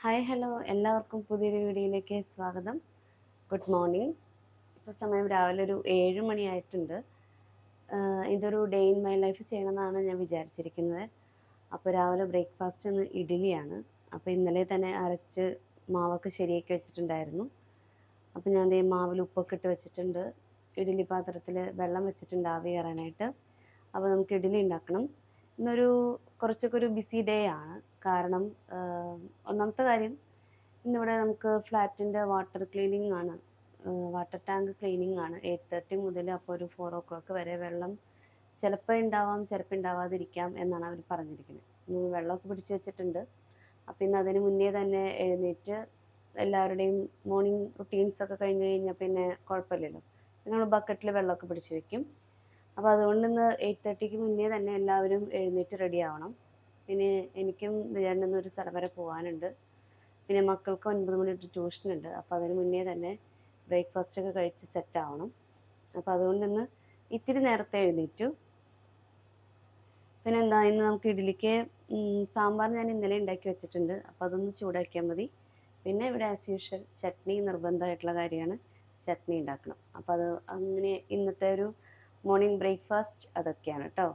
Hi hello എല്ലാവർക്കും പുതിയൊരു വീഡിയോയിലേക്ക് സ്വാഗതം. Good morning. ഇപ്പോൾ സമയം രാവിലെ ഒരു 7 മണിയായിട്ടുണ്ട്. ഇതൊരു ഡേ ഇൻ മൈ ലൈഫ് ചെയ്യണമെന്നാണ് ഞാൻ വിചാരിച്ചിരിക്കുന്നത്. അപ്പോൾ രാവിലെ ബ്രേക്ക്ഫാസ്റ്റ് ഇന്ന് ഇഡ്ഡലിയാണ്. അപ്പോൾ ഇന്നലെ തന്നെ അരച്ച് മാവൊക്കെ ശരിയാക്കി വെച്ചിട്ടുണ്ടായിരുന്നു. അപ്പോൾ ഞാൻ ദേ മാവിൽ ഉപ്പൊക്കെ ഇട്ട് വെച്ചിട്ടുണ്ട്. ഇഡ്ഡലി പാത്രത്തിൽ വെള്ളം വെച്ചിട്ടുണ്ട് ആവി കയറാനായിട്ട്. അപ്പോൾ നമുക്ക് ഇഡ്ഡലി ഉണ്ടാക്കണം. ഇന്നൊരു കുറച്ചൊക്കെ ഒരു ബിസി ഡേ ആണ്. കാരണം ഒന്നാമത്തെ കാര്യം ഇന്നിവിടെ നമുക്ക് ഫ്ലാറ്റിൻ്റെ വാട്ടർ ക്ലീനിങ് ആണ്, വാട്ടർ ടാങ്ക് ക്ലീനിങ് ആണ്. 8:30 മുതൽ അപ്പോൾ ഒരു 4 o'clock വരെ വെള്ളം ചിലപ്പോൾ ഉണ്ടാവാം, ചിലപ്പോൾ ഉണ്ടാവാതിരിക്കാം എന്നാണ് അവർ പറഞ്ഞിരിക്കുന്നത്. വെള്ളമൊക്കെ പിടിച്ച് വെച്ചിട്ടുണ്ട്. അപ്പോൾ ഇന്ന് അതിന് മുന്നേ തന്നെ എഴുന്നേറ്റ് എല്ലാവരുടെയും മോർണിംഗ് റുട്ടീൻസൊക്കെ കഴിഞ്ഞ് കഴിഞ്ഞാൽ പിന്നെ കുഴപ്പമില്ലല്ലോ, നമ്മൾ ബക്കറ്റിൽ വെള്ളമൊക്കെ പിടിച്ച് വെക്കും. അപ്പോൾ അതുകൊണ്ട് ഇന്ന് 8:30 മുന്നേ തന്നെ എല്ലാവരും എഴുന്നേറ്റ് റെഡി ആവണം. പിന്നെ എനിക്കും വിചാരണ ഒരു സ്ഥലം വരെ പോകാനുണ്ട്. പിന്നെ മക്കൾക്ക് 9 മണി തൊട്ട് ട്യൂഷനുണ്ട്. അപ്പോൾ അതിന് മുന്നേ തന്നെ ബ്രേക്ക്ഫാസ്റ്റൊക്കെ കഴിച്ച് സെറ്റ് ആവണം. അപ്പോൾ അതുകൊണ്ട് ഇന്ന് ഇത്തിരി നേരത്തെ എഴുന്നേറ്റു. പിന്നെ എന്താ, ഇന്ന് നമുക്ക് ഇഡ്ഡലിക്ക് സാമ്പാർ ഞാൻ ഇന്നലെ ഉണ്ടാക്കി വെച്ചിട്ടുണ്ട്. അപ്പോൾ അതൊന്ന് ചൂടാക്കിയാൽ മതി. പിന്നെ ഇവിടെ ആസ് യൂഷ്വൽ ചട്നി നിർബന്ധമായിട്ടുള്ള കാര്യമാണ്, ചട്നി ഉണ്ടാക്കണം. അപ്പോൾ അത് അങ്ങനെ ഇന്നത്തെ ഒരു മോർണിംഗ് ബ്രേക്ക്ഫാസ്റ്റ് അതൊക്കെയാണ് കേട്ടോ.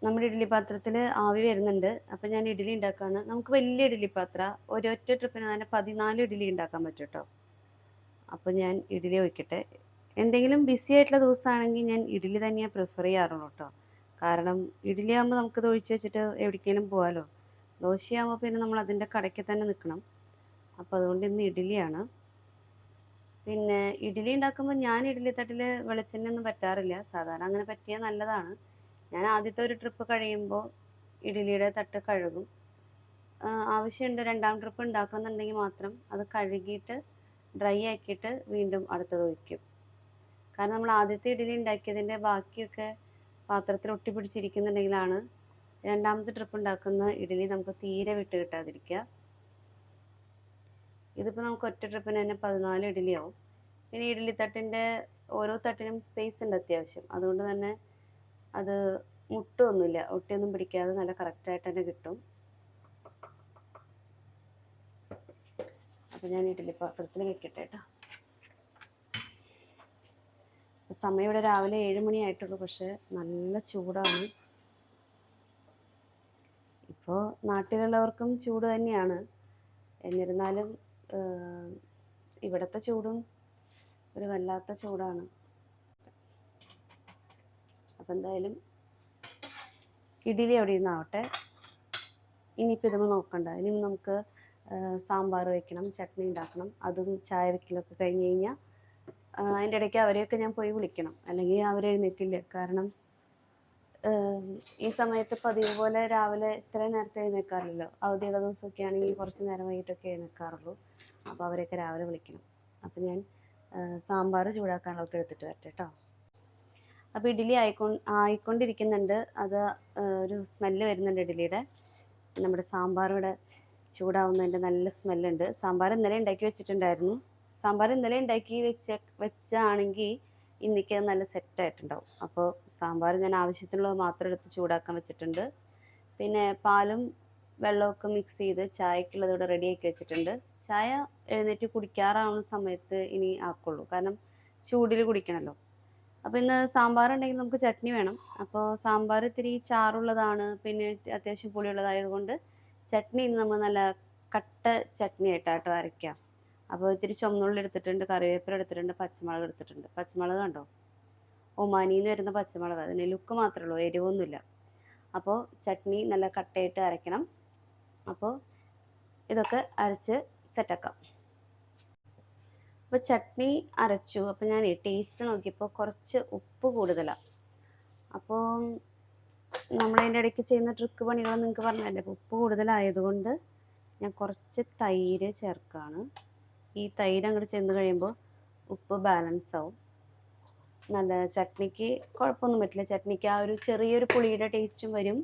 നമ്മുടെ ഇഡ്ഡലി പാത്രത്തിൽ ആവി വരുന്നുണ്ട്. അപ്പോൾ ഞാൻ ഇഡ്ഡലി ഉണ്ടാക്കുകയാണ്. നമുക്ക് വലിയ ഇഡ്ഡലി പാത്രം ഒരൊറ്റ ട്രിപ്പിന് തന്നെ 14 ഇഡ്ഡലി ഉണ്ടാക്കാൻ പറ്റും കേട്ടോ. അപ്പോൾ ഞാൻ ഇഡ്ഡലി ഒഴിക്കട്ടെ. എന്തെങ്കിലും ബിസി ആയിട്ടുള്ള ദിവസമാണെങ്കിൽ ഞാൻ ഇഡ്ഡലി തന്നെയാണ് പ്രിഫർ ചെയ്യാറുള്ളൂ കേട്ടോ. കാരണം ഇഡ്ഡലി ആകുമ്പോൾ നമുക്കത് ഒഴിച്ച് വെച്ചിട്ട് എവിടേക്കെങ്കിലും പോകാമല്ലോ. ദോശയാകുമ്പോൾ പിന്നെ നമ്മൾ അതിൻ്റെ കടയ്ക്ക് തന്നെ നിൽക്കണം. അപ്പോൾ അതുകൊണ്ട് ഇന്ന് ഇഡ്ഡലിയാണ്. പിന്നെ ഇഡ്ഡലി ഉണ്ടാക്കുമ്പോൾ ഞാൻ ഇഡ്ഡലി തട്ടിൽ വെളിച്ചെണ്ണയൊന്നും പറ്റാറില്ല. സാധാരണ അങ്ങനെ പറ്റിയാൽ നല്ലതാണ്. ഞാൻ ആദ്യത്തെ ഒരു ട്രിപ്പ് കഴിയുമ്പോൾ ഇഡ്ഡലിയുടെ തട്ട് കഴുകും. ആവശ്യമുണ്ട് രണ്ടാം ട്രിപ്പ് ഉണ്ടാക്കുന്നുണ്ടെങ്കിൽ മാത്രം അത് കഴുകിയിട്ട് ഡ്രൈ ആക്കിയിട്ട് വീണ്ടും അടുത്തത് ഒഴിക്കും. കാരണം നമ്മൾ ആദ്യത്തെ ഇഡ്ഡലി ഉണ്ടാക്കിയതിൻ്റെ ബാക്കിയൊക്കെ പാത്രത്തിൽ ഒട്ടിപ്പിടിച്ചിരിക്കുന്നുണ്ടെങ്കിലാണ് രണ്ടാമത്തെ ട്രിപ്പ് ഉണ്ടാക്കുന്ന ഇഡ്ഡലി നമുക്ക് തീരെ വിട്ട് കിട്ടാതിരിക്കുക. ഇതിപ്പോൾ നമുക്ക് ഒറ്റ ട്രിപ്പിന് തന്നെ 14 ഇഡ്ഡലി ആവും. പിന്നെ ഇഡ്ഡലി തട്ടിൻ്റെ ഓരോ തട്ടിനും സ്പേസ് ഉണ്ട് അത്യാവശ്യം. അതുകൊണ്ട് തന്നെ അത് മുട്ടൊന്നുമില്ല, ഒട്ടിയൊന്നും പിടിക്കാതെ നല്ല കറക്റ്റായിട്ട് തന്നെ കിട്ടും. അപ്പോൾ ഞാൻ ഇഡ്ഡലി പാത്രത്തിൽ വെക്കട്ടെ കേട്ടോ. സമയം ഇവിടെ രാവിലെ 7 മണിയായിട്ടുള്ളൂ. പക്ഷേ നല്ല ചൂടാണ്. ഇപ്പോൾ നാട്ടിലുള്ളവർക്കും ചൂട് തന്നെയാണ്. എന്നിരുന്നാലും ഇവിടുത്തെ ചൂടും ഒരു വല്ലാത്ത ചൂടാണ്. അപ്പോൾ എന്തായാലും ഇഡ്ഡലി അവിടെ ഇരുന്നാവട്ടെ. ഇനിയിപ്പോൾ ഇതൊന്നും നോക്കണ്ട. ഇനി നമുക്ക് സാമ്പാർ വയ്ക്കണം, ചട്നി ഉണ്ടാക്കണം. അതും ചായ വയ്ക്കലൊക്കെ കഴിഞ്ഞ് കഴിഞ്ഞാൽ അതിൻ്റെ ഇടയ്ക്ക് അവരെയൊക്കെ ഞാൻ പോയി വിളിക്കണം, അല്ലെങ്കിൽ അവരെഴുന്നേറ്റില്ല. കാരണം ഈ സമയത്ത് പതിവ് പോലെ രാവിലെ ഇത്രയും നേരത്തെ എഴുന്നേൽക്കാറില്ലല്ലോ. അവധിയുള്ള ദിവസമൊക്കെ ആണെങ്കിൽ കുറച്ച് നേരം വൈകിട്ടൊക്കെ എഴുന്നേൽക്കാറുള്ളൂ. അപ്പോൾ അവരെയൊക്കെ രാവിലെ വിളിക്കണം. അപ്പോൾ ഞാൻ സാമ്പാർ ചൂടാക്കാനുള്ളതൊക്കെ എടുത്തിട്ട് വരട്ടെ കേട്ടോ. അപ്പോൾ ഇഡ്ഡലി ആയിക്കൊണ്ടിരിക്കുന്നുണ്ട്. അത് ഒരു സ്മെല്ല് വരുന്നുണ്ട് ഇഡ്ഡലിയുടെ. നമ്മുടെ സാമ്പാറിവിടെ ചൂടാവുന്നതിൻ്റെ നല്ല സ്മെല്ലുണ്ട്. സാമ്പാർ ഇന്നലെ ഉണ്ടാക്കി വെച്ചിട്ടുണ്ടായിരുന്നു. സാമ്പാർ ഇന്നലെ ഉണ്ടാക്കി വെച്ചാണെങ്കിൽ ഇന്നേക്ക് നല്ല സെറ്റായിട്ടുണ്ടാവും. അപ്പോൾ സാമ്പാർ ഞാൻ ആവശ്യത്തിനുള്ളത് മാത്രം എടുത്ത് ചൂടാക്കാൻ വെച്ചിട്ടുണ്ട്. പിന്നെ പാലും വെള്ളമൊക്കെ മിക്സ് ചെയ്ത് ചായക്കുള്ളത് ഇവിടെ റെഡിയാക്കി വെച്ചിട്ടുണ്ട്. ചായ എഴുന്നേറ്റ് കുടിക്കാറാവുന്ന സമയത്ത് ഇനി ആക്കുള്ളൂ, കാരണം ചൂടിൽ കുടിക്കണമല്ലോ. അപ്പോൾ ഇന്ന് സാമ്പാർ ഉണ്ടെങ്കിൽ നമുക്ക് ചട്നി വേണം. അപ്പോൾ സാമ്പാർ ഇത്തിരി ചാറുള്ളതാണ്, പിന്നെ അത്യാവശ്യം പുളിയുള്ളതായതുകൊണ്ട് ചട്നി ഇന്ന് നമ്മൾ നല്ല കട്ട ചട്നി ആയിട്ടാട്ടോ അരയ്ക്കാം. അപ്പോൾ ഇത്തിരി ചുവന്നുള്ളി എടുത്തിട്ടുണ്ട്, കറിവേപ്പില എടുത്തിട്ടുണ്ട്, പച്ചമുളക് എടുത്തിട്ടുണ്ട്. പച്ചമുളക് കണ്ടോ, ഒമാനിയിൽ നിന്ന് വരുന്ന പച്ചമുളക്. അതിന് ലുക്ക് മാത്രമേ ഉള്ളൂ, എരിവൊന്നുമില്ല. അപ്പോൾ ചട്നി നല്ല കട്ടയായിട്ട് അരയ്ക്കണം. അപ്പോൾ ഇതൊക്കെ അരച്ച് സെറ്റാക്കാം. അപ്പോൾ ചട്നി അരച്ചു. അപ്പോൾ ഞാൻ ടേസ്റ്റ് നോക്കിയപ്പോൾ കുറച്ച് ഉപ്പ് കൂടുതലാണ്. അപ്പോൾ നമ്മളതിൻ്റെ ഇടയ്ക്ക് ചെയ്യുന്ന ട്രിക്ക് പണികൾ നിങ്ങൾക്ക് പറഞ്ഞതല്ലേ. അപ്പോൾ ഉപ്പ് കൂടുതലായതുകൊണ്ട് ഞാൻ കുറച്ച് തൈര് ചേർക്കുകയാണ്. ഈ തൈര് അങ്ങോട്ട് ചെന്ന് കഴിയുമ്പോൾ ഉപ്പ് ബാലൻസ് ആവും. നല്ല ചട്നിക്ക് കുഴപ്പമൊന്നും പറ്റില്ല. ചട്നിക്ക് ആ ഒരു ചെറിയൊരു പുളിയുടെ ടേസ്റ്റും വരും.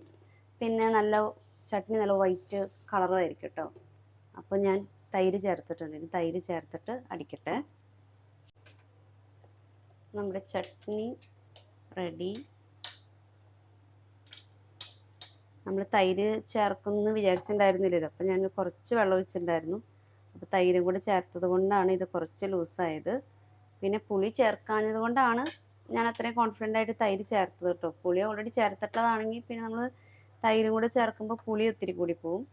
പിന്നെ നല്ല ചട്നി നല്ല വൈറ്റ് കളറുമായിരിക്കും കേട്ടോ. അപ്പോൾ ഞാൻ തൈര് ചേർത്തിട്ടുണ്ട്. ഇനി തൈര് ചേർത്തിട്ട് അടിക്കട്ടെ. നമ്മുടെ ചട്നി റെഡി. നമ്മൾ തൈര് ചേർക്കുമെന്ന് വിചാരിച്ചിട്ടുണ്ടായിരുന്നില്ലല്ലോ, അപ്പോൾ ഞാൻ കുറച്ച് വെള്ളം ഒഴിച്ചിട്ടുണ്ടായിരുന്നു. അപ്പോൾ തൈരും കൂടെ ചേർത്തത് കൊണ്ടാണ് ഇത് കുറച്ച് ലൂസായത്. പിന്നെ പുളി ചേർക്കാഞ്ഞത് കൊണ്ടാണ് ഞാൻ അത്രയും കോൺഫിഡൻ്റ് ആയിട്ട് തൈര് ചേർത്തത് കേട്ടോ. പുളി ഓൾറെഡി ചേർത്തിട്ടതാണെങ്കിൽ പിന്നെ നമ്മൾ തൈരും കൂടെ ചേർക്കുമ്പോൾ പുളി ഒത്തിരി കൂടി പോവും.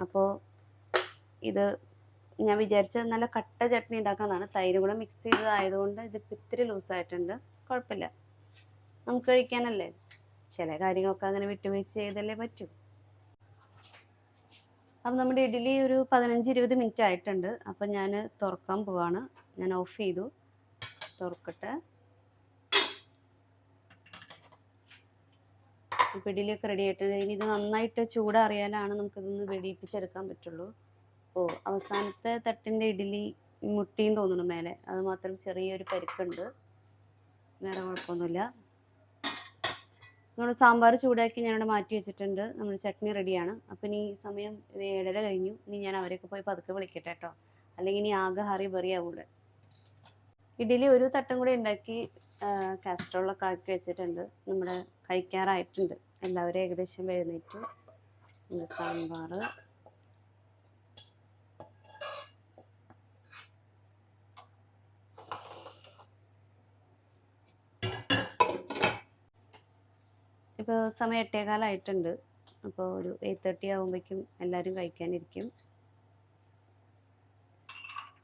അപ്പോൾ ഇത് ഞാൻ വിചാരിച്ചത് നല്ല കട്ട ചട്നി ഉണ്ടാക്കാമെന്നാണ്. തൈരും കൂടെ മിക്സ് ചെയ്തതായതുകൊണ്ട് ഇതിപ്പോൾ ഇത്തിരി ലൂസായിട്ടുണ്ട്. കുഴപ്പമില്ല, നമുക്ക് കഴിക്കാനല്ലേ. ചില കാര്യങ്ങളൊക്കെ അങ്ങനെ വിട്ടുവീഴ്ച ചെയ്തല്ലേ പറ്റൂ. അപ്പം നമ്മുടെ ഇഡ്ഡലി ഒരു 15-20 മിനിറ്റ് ആയിട്ടുണ്ട്. അപ്പം ഞാൻ തുറക്കാൻ പോവാണ്. ഞാൻ ഓഫ് ചെയ്തു. തുറക്കട്ടെ. ഇപ്പം ഇഡ്ഡലിയൊക്കെ റെഡി ആയിട്ടുണ്ട്. ഇനി ഇത് നന്നായിട്ട് ചൂടറിയാലാണ് നമുക്കിതൊന്ന് വെടിയിപ്പിച്ചെടുക്കാൻ പറ്റുള്ളൂ. ഓ, അവസാനത്തെ തട്ടിൻ്റെ ഇഡ്ഡലി മുട്ടിയും തോന്നുന്നു മേലെ. അത് മാത്രം ചെറിയൊരു പരിക്കുണ്ട്, വേറെ കുഴപ്പമൊന്നുമില്ല. നമ്മൾ സാമ്പാർ ചൂടാക്കി ഞാനിവിടെ മാറ്റി വെച്ചിട്ടുണ്ട്. നമ്മുടെ ചട്നി റെഡിയാണ്. അപ്പം ഇനി സമയം 7:30 കഴിഞ്ഞു. ഇനി ഞാൻ അവരെയൊക്കെ പോയി പതുക്കെ വിളിക്കട്ടെ കേട്ടോ, അല്ലെങ്കിൽ ഇനി ആകെ ഹറി ബറി ആവൂടെ. ഇഡ്ഡലി ഒരു തട്ടും കൂടി ഉണ്ടാക്കി കാസറോളൊക്കെ ആക്കി വെച്ചിട്ടുണ്ട്. നമ്മുടെ കഴിക്കാറായിട്ടുണ്ട്. എല്ലാവരും ഏകദേശം എഴുന്നേറ്റു. സാമ്പാർ, ഇപ്പോൾ സമയം 8:15 ആയിട്ടുണ്ട്. അപ്പോൾ ഒരു 8:30 ആകുമ്പോഴേക്കും എല്ലാവരും കഴിക്കാനിരിക്കും.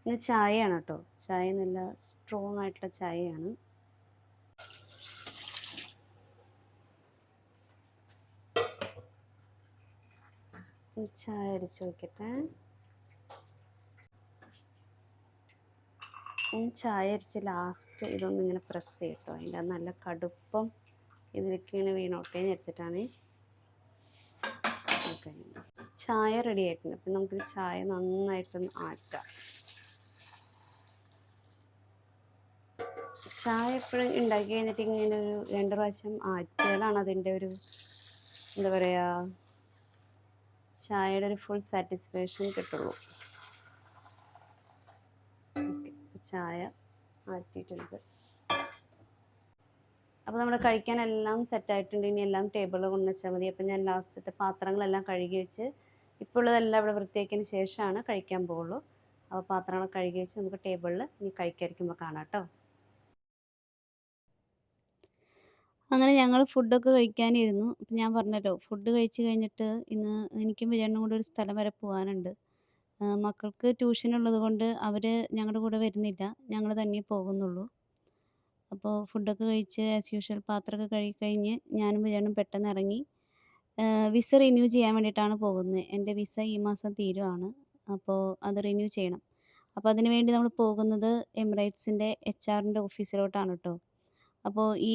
ഇന്ന് ചായയാണ് കേട്ടോ. ചായ നല്ല സ്ട്രോങ് ആയിട്ടുള്ള ചായയാണ്. ചായ അരിച്ചു വയ്ക്കട്ടെ. ചായ അരിച്ച് ലാസ്റ്റ് ഇതൊന്നും ഇങ്ങനെ പ്രസ് ചെയ്യട്ടോ. അതിൻ്റെ നല്ല കടുപ്പം ഇതിലേക്ക് ഇങ്ങനെ വീണോട്ടേ എന്ന് വെച്ചിട്ടാണ്. ചായ റെഡി ആയിട്ടുണ്ട്. അപ്പം നമുക്ക് ചായ നന്നായിട്ടൊന്ന് ആറ്റാം. ചായ എപ്പോഴും ഉണ്ടാക്കി കഴിഞ്ഞിട്ട് ഇങ്ങനെ ഒരു 2 പ്രാവശ്യം ആറ്റിയാലാണ് അതിൻ്റെ ഒരു എന്താ പറയുക, ചായയുടെ ഒരു ഫുൾ സാറ്റിസ്ഫാക്ഷൻ കിട്ടുള്ളൂ. ചായ ആറ്റിയിട്ടുണ്ട്. അപ്പോൾ നമ്മൾ കഴിക്കാനെല്ലാം സെറ്റായിട്ടുണ്ട്. ഇനി എല്ലാം ടേബിളിൽ കൊണ്ടുവച്ചാൽ മതി. അപ്പം ഞാൻ ലാസ്റ്റത്തെ പാത്രങ്ങളെല്ലാം കഴുകി വെച്ച് ഇപ്പോൾ ഉള്ളതെല്ലാം ഇവിടെ വൃത്തിയാക്കിയതിന് ശേഷമാണ് കഴിക്കാൻ പോകുള്ളൂ. അപ്പോൾ പാത്രങ്ങൾ കഴുകി വെച്ച് നമുക്ക് ടേബിളിൽ ഇനി കഴിക്കാതിരിക്കുമ്പോൾ കാണാം കേട്ടോ. അങ്ങനെ ഞങ്ങൾ ഫുഡൊക്കെ കഴിക്കാനിരുന്നു. അപ്പം ഞാൻ പറഞ്ഞല്ലോ, ഫുഡ് കഴിച്ച് കഴിഞ്ഞിട്ട് ഇന്ന് എനിക്കും വിജയണ്ണും കൂടെ ഒരു സ്ഥലം വരെ പോകാനുണ്ട്. മക്കൾക്ക് ട്യൂഷൻ ഉള്ളത് കൊണ്ട് അവർ ഞങ്ങളുടെ കൂടെ വരുന്നില്ല. ഞങ്ങൾ തന്നെ പോകുന്നുള്ളൂ. അപ്പോൾ ഫുഡൊക്കെ കഴിച്ച് ആസ് യൂഷ്വൽ പാത്രമൊക്കെ കഴുകി കഴിഞ്ഞ് ഞാനും വിജയണ്ണും പെട്ടെന്ന് ഇറങ്ങി. വിസ റിന്യൂ ചെയ്യാൻ വേണ്ടിയിട്ടാണ് പോകുന്നത്. എൻ്റെ വിസ ഈ മാസം തീരുവാണ്. അപ്പോൾ അത് റിന്യൂ ചെയ്യണം. അപ്പോൾ അതിന് വേണ്ടി നമ്മൾ പോകുന്നത് എമിറേറ്റ്സിൻ്റെ HR-ൻ്റെ ഓഫീസിലോട്ടാണ് കേട്ടോ. അപ്പോൾ ഈ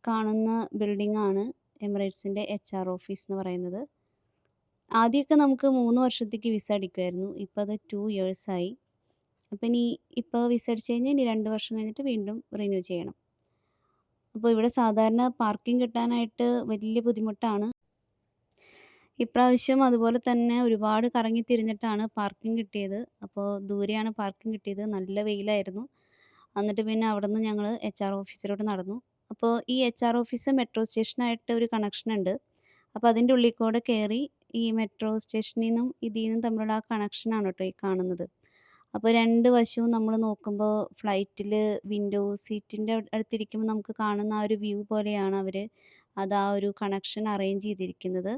കാണുന്ന ബിൽഡിങ്ങാണ് എമിറേറ്റ്സിൻ്റെ HR ഓഫീസ് എന്ന് പറയുന്നത്. ആദ്യമൊക്കെ നമുക്ക് 3 വർഷത്തേക്ക് വിസ അടിക്കുമായിരുന്നു. ഇപ്പോൾ അത് 2 ഇയേഴ്സായി. അപ്പോൾ ഇനി ഇപ്പോൾ വിസ അടിച്ച് കഴിഞ്ഞാൽ ഇനി 2 വർഷം കഴിഞ്ഞിട്ട് വീണ്ടും റിന്യൂ ചെയ്യണം. അപ്പോൾ ഇവിടെ സാധാരണ പാർക്കിംഗ് കിട്ടാനായിട്ട് വലിയ ബുദ്ധിമുട്ടാണ്. ഇപ്രാവശ്യം അതുപോലെ തന്നെ ഒരുപാട് കറങ്ങി തിരിഞ്ഞിട്ടാണ് പാർക്കിംഗ് കിട്ടിയത്. അപ്പോൾ ദൂരെയാണ് പാർക്കിംഗ് കിട്ടിയത്. നല്ല വെയിലായിരുന്നു. എന്നിട്ട് പിന്നെ അവിടുന്ന് ഞങ്ങൾ HR ഓഫീസിലോട്ട് നടന്നു. അപ്പോൾ ഈ HR ഓഫീസ് മെട്രോ സ്റ്റേഷനായിട്ട് ഒരു കണക്ഷൻ ഉണ്ട്. അപ്പോൾ അതിൻ്റെ ഉള്ളിൽ കൂടെ കയറി ഈ മെട്രോ സ്റ്റേഷനിൽ നിന്നും ഇതിൽ നിന്നും തമ്മിലുള്ള ആ കണക്ഷനാണ് കേട്ടോ ഈ കാണുന്നത്. അപ്പോൾ 2 വശവും നമ്മൾ നോക്കുമ്പോൾ ഫ്ലൈറ്റിൽ വിൻഡോ സീറ്റിൻ്റെ അടുത്തിരിക്കുമ്പോൾ നമുക്ക് കാണുന്ന ആ ഒരു വ്യൂ പോലെയാണ് അവർ അത് ആ ഒരു കണക്ഷൻ അറേഞ്ച് ചെയ്തിരിക്കുന്നത്.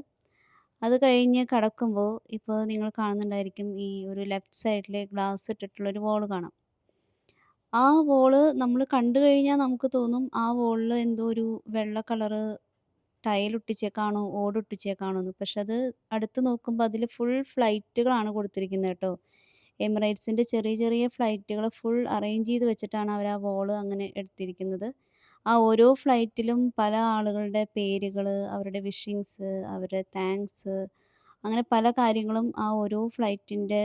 അത് കഴിഞ്ഞ് കടക്കുമ്പോൾ ഇപ്പോൾ നിങ്ങൾ കാണുന്നുണ്ടായിരിക്കും, ഈ ഒരു ലെഫ്റ്റ് സൈഡിൽ ഗ്ലാസ് ഇട്ടിട്ടുള്ളൊരു വോൾ കാണാം. ആ വോള് നമ്മൾ കണ്ടു കഴിഞ്ഞാൽ നമുക്ക് തോന്നും ആ വോളിൽ എന്തോ ഒരു വെള്ള കളറ് ടൈൽ ഒട്ടിച്ചേക്കാണോ ഓടൊട്ടിച്ചേക്കാണോ എന്ന്. പക്ഷെ അത് അടുത്ത് നോക്കുമ്പോൾ അതിൽ ഫുൾ ഫ്ലൈറ്റുകളാണ് കൊടുത്തിരിക്കുന്നത് കേട്ടോ. എമിറേറ്റ്സിൻ്റെ ചെറിയ ചെറിയ ഫ്ലൈറ്റുകൾ ഫുൾ അറേഞ്ച് ചെയ്ത് വെച്ചിട്ടാണ് അവർ ആ വോള് അങ്ങനെ എടുത്തിരിക്കുന്നത്. ആ ഓരോ ഫ്ലൈറ്റിലും പല ആളുകളുടെ പേരുകൾ, അവരുടെ വിഷിങ്സ്, അവരുടെ താങ്ക്സ്, അങ്ങനെ പല കാര്യങ്ങളും ആ ഓരോ ഫ്ലൈറ്റിൻ്റെ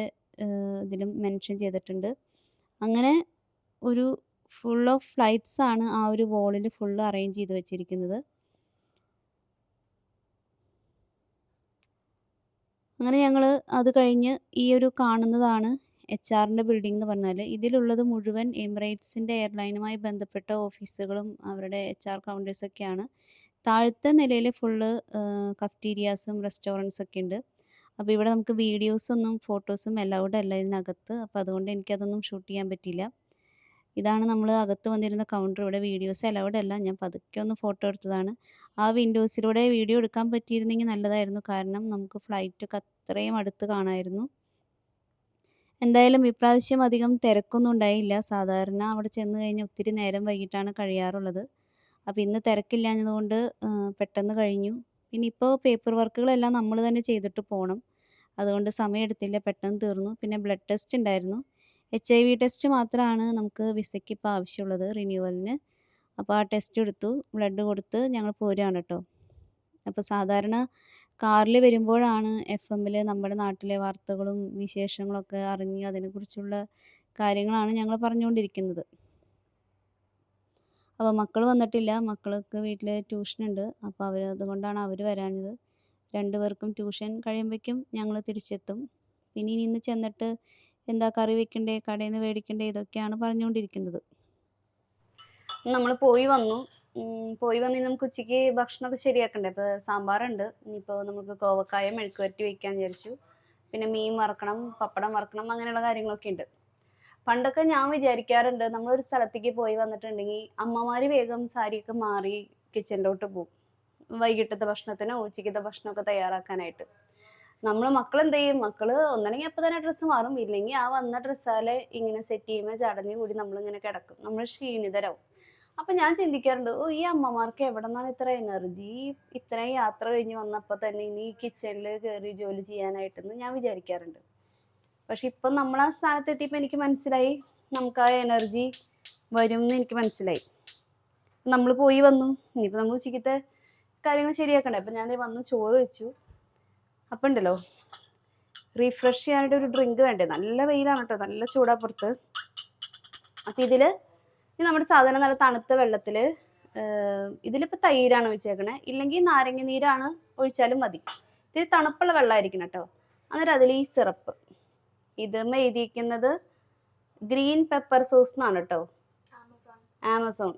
ഇതിലും മെൻഷൻ ചെയ്തിട്ടുണ്ട്. അങ്ങനെ ഒരു ഫുൾ ഓഫ് ഫ്ലൈറ്റ്സ് ആണ് ആ ഒരു വോളിൽ ഫുള്ള് അറേഞ്ച് ചെയ്ത് വെച്ചിരിക്കുന്നത്. അങ്ങനെ ഞങ്ങൾ അത് കഴിഞ്ഞ് ഈ ഒരു കാണുന്നതാണ് HR-ൻ്റെ ബിൽഡിംഗ് എന്ന് പറഞ്ഞാൽ. ഇതിലുള്ളത് മുഴുവൻ എമിറേറ്റ്സിൻ്റെ എയർലൈനുമായി ബന്ധപ്പെട്ട ഓഫീസുകളും അവരുടെ HR കൗണ്ടേഴ്സൊക്കെയാണ്. താഴത്തെ നിലയിൽ ഫുള്ള് കഫ്റ്റീരിയാസും റെസ്റ്റോറൻറ്റ്സ് ഒക്കെ ഉണ്ട്. അപ്പോൾ ഇവിടെ നമുക്ക് വീഡിയോസൊന്നും ഫോട്ടോസും അലൗഡ് അല്ല ഇതിനകത്ത്. അപ്പോൾ അതുകൊണ്ട് എനിക്കതൊന്നും ഷൂട്ട് ചെയ്യാൻ പറ്റിയില്ല. ഇതാണ് നമ്മൾ അകത്ത് വന്നിരുന്ന കൗണ്ടർ. ഇവിടെ വീഡിയോസ് അലൗഡ് അല്ല. ഞാൻ പതുക്കെ ഒന്ന് ഫോട്ടോ എടുത്തതാണ്. ആ വിൻഡോസിലൂടെ വീഡിയോ എടുക്കാൻ പറ്റിയിരുന്നെങ്കിൽ നല്ലതായിരുന്നു. കാരണം നമുക്ക് ഫ്ലൈറ്റൊക്കെ അത്രയും അടുത്ത് കാണാമായിരുന്നു. എന്തായാലും ഇപ്രാവശ്യം അധികം തിരക്കൊന്നും ഉണ്ടായില്ല. സാധാരണ അവിടെ ചെന്ന് കഴിഞ്ഞാൽ ഒത്തിരി നേരം വൈകിട്ടാണ് കഴിയാറുള്ളത്. അപ്പോൾ ഇന്ന് തിരക്കില്ലാഞ്ഞതുകൊണ്ട് പെട്ടെന്ന് കഴിഞ്ഞു. പിന്നെ ഇപ്പോൾ പേപ്പർ വർക്കുകളെല്ലാം നമ്മൾ തന്നെ ചെയ്തിട്ട് പോകണം. അതുകൊണ്ട് സമയമെടുത്തില്ല, പെട്ടെന്ന് തീർന്നു. പിന്നെ ബ്ലഡ് ടെസ്റ്റ് ഉണ്ടായിരുന്നു. HIV ടെസ്റ്റ് മാത്രമാണ് നമുക്ക് വിസയ്ക്ക് ഇപ്പോൾ ആവശ്യമുള്ളത് റിന്യൂവലിന്. അപ്പോൾ ആ ടെസ്റ്റ് എടുത്തു, ബ്ലഡ് കൊടുത്ത് ഞങ്ങൾ പോരുകയാണ് കേട്ടോ. അപ്പോൾ സാധാരണ കാറിൽ വരുമ്പോഴാണ് FM-ൽ നമ്മുടെ നാട്ടിലെ വാർത്തകളും വിശേഷങ്ങളൊക്കെ അറിഞ്ഞ് അതിനെക്കുറിച്ചുള്ള കാര്യങ്ങളാണ് ഞങ്ങൾ പറഞ്ഞുകൊണ്ടിരിക്കുന്നത്. അപ്പോൾ മക്കൾ വന്നിട്ടില്ല. മക്കൾക്ക് വീട്ടിൽ ട്യൂഷനുണ്ട്. അപ്പോൾ അതുകൊണ്ടാണ് അവർ വരാഞ്ഞത്. 2 പേർക്കും ട്യൂഷൻ കഴിയുമ്പോഴേക്കും ഞങ്ങൾ തിരിച്ചെത്തും. പിന്നെ ഇന്ന് ചെന്നിട്ട് എന്താ കറി വെക്കണ്ടേ, കടയിൽ നിന്ന് മേടിക്കണ്ടേ, ഇതൊക്കെയാണ് പറഞ്ഞുകൊണ്ടിരിക്കുന്നത്. നമ്മൾ പോയി വന്നു. നമുക്ക് ഉച്ചയ്ക്ക് ഭക്ഷണമൊക്കെ ശരിയാക്കണ്ടേ. ഇപ്പോൾ സാമ്പാറുണ്ട്. ഇനിയിപ്പോൾ നമുക്ക് കോവക്കായ മെഴുക്ക് വരട്ടി വയ്ക്കാൻ വിചാരിച്ചു. പിന്നെ മീൻ വറക്കണം, പപ്പടം വറക്കണം, അങ്ങനെയുള്ള കാര്യങ്ങളൊക്കെ ഉണ്ട്. പണ്ടൊക്കെ ഞാൻ വിചാരിക്കാറുണ്ട്, നമ്മളൊരു സ്ഥലത്തേക്ക് പോയി വന്നിട്ടുണ്ടെങ്കിൽ അമ്മമാർ വേഗം സാരിയൊക്കെ മാറി കിച്ചണിലോട്ട് പോകും, വൈകിട്ടത്തെ ഭക്ഷണത്തിനോ ഉച്ചയ്ക്കത്തെ ഭക്ഷണമൊക്കെ തയ്യാറാക്കാനായിട്ട്. മക്കൾ എന്ത് ചെയ്യും? മക്കള് ഒന്നല്ലെങ്കിൽ അപ്പം തന്നെ ഡ്രസ്സ് മാറും, ഇല്ലെങ്കിൽ ആ വന്ന ഡ്രസ്സാലെ ഇങ്ങനെ സെറ്റ് ചെയ്യുമ്പോൾ ചടഞ്ഞു കൂടി നമ്മളിങ്ങനെ കിടക്കും, നമ്മൾ ക്ഷീണിതരാവും. അപ്പം ഞാൻ ചിന്തിക്കാറുണ്ട്, ഈ അമ്മമാർക്ക് എവിടെ നിന്നാണ് ഇത്ര എനർജി, ഇത്രയും യാത്ര കഴിഞ്ഞ് വന്നപ്പോൾ തന്നെ ഇനി കിച്ചണിൽ കയറി ജോലി ചെയ്യാനായിട്ടെന്ന് ഞാൻ വിചാരിക്കാറുണ്ട്. പക്ഷെ ഇപ്പം നമ്മൾ ആ സ്ഥാനത്ത് എത്തിയപ്പോൾ എനിക്ക് മനസ്സിലായി, നമുക്ക് ആ എനർജി വരും എന്ന് എനിക്ക് മനസ്സിലായി. നമ്മൾ പോയി വന്നു. ഇനിയിപ്പോൾ നമ്മൾ ഉച്ചയ്ക്കത്തെ കാര്യങ്ങൾ ശരിയാക്കണ്ടേ. അപ്പം ഞാൻ വന്നു ചോറ് വെച്ചു. അപ്പം ഉണ്ടല്ലോ, റീഫ്രഷ് ചെയ്യാനായിട്ട് ഒരു ഡ്രിങ്ക് വേണ്ടേ. നല്ല വെയിലാണ് കേട്ടോ, നല്ല ചൂടാ പുറത്ത്. അപ്പം നമ്മുടെ സാധാരണ നല്ല തണുത്ത വെള്ളത്തിൽ ഇതിലിപ്പോൾ തൈരാണ് ഒഴിച്ചേക്കണേ, ഇല്ലെങ്കിൽ നാരങ്ങ നീരാണ് ഒഴിച്ചാലും മതി. ഇത്തിരി തണുപ്പുള്ള വെള്ളമായിരിക്കണം കേട്ടോ. അന്നേരം അതിൽ ഈ സിറപ്പ്, ഇത് എഴുതിയിരിക്കുന്നത് ഗ്രീൻ പെപ്പർ സോസ് എന്നാണ് കേട്ടോ, ആമസോൺ.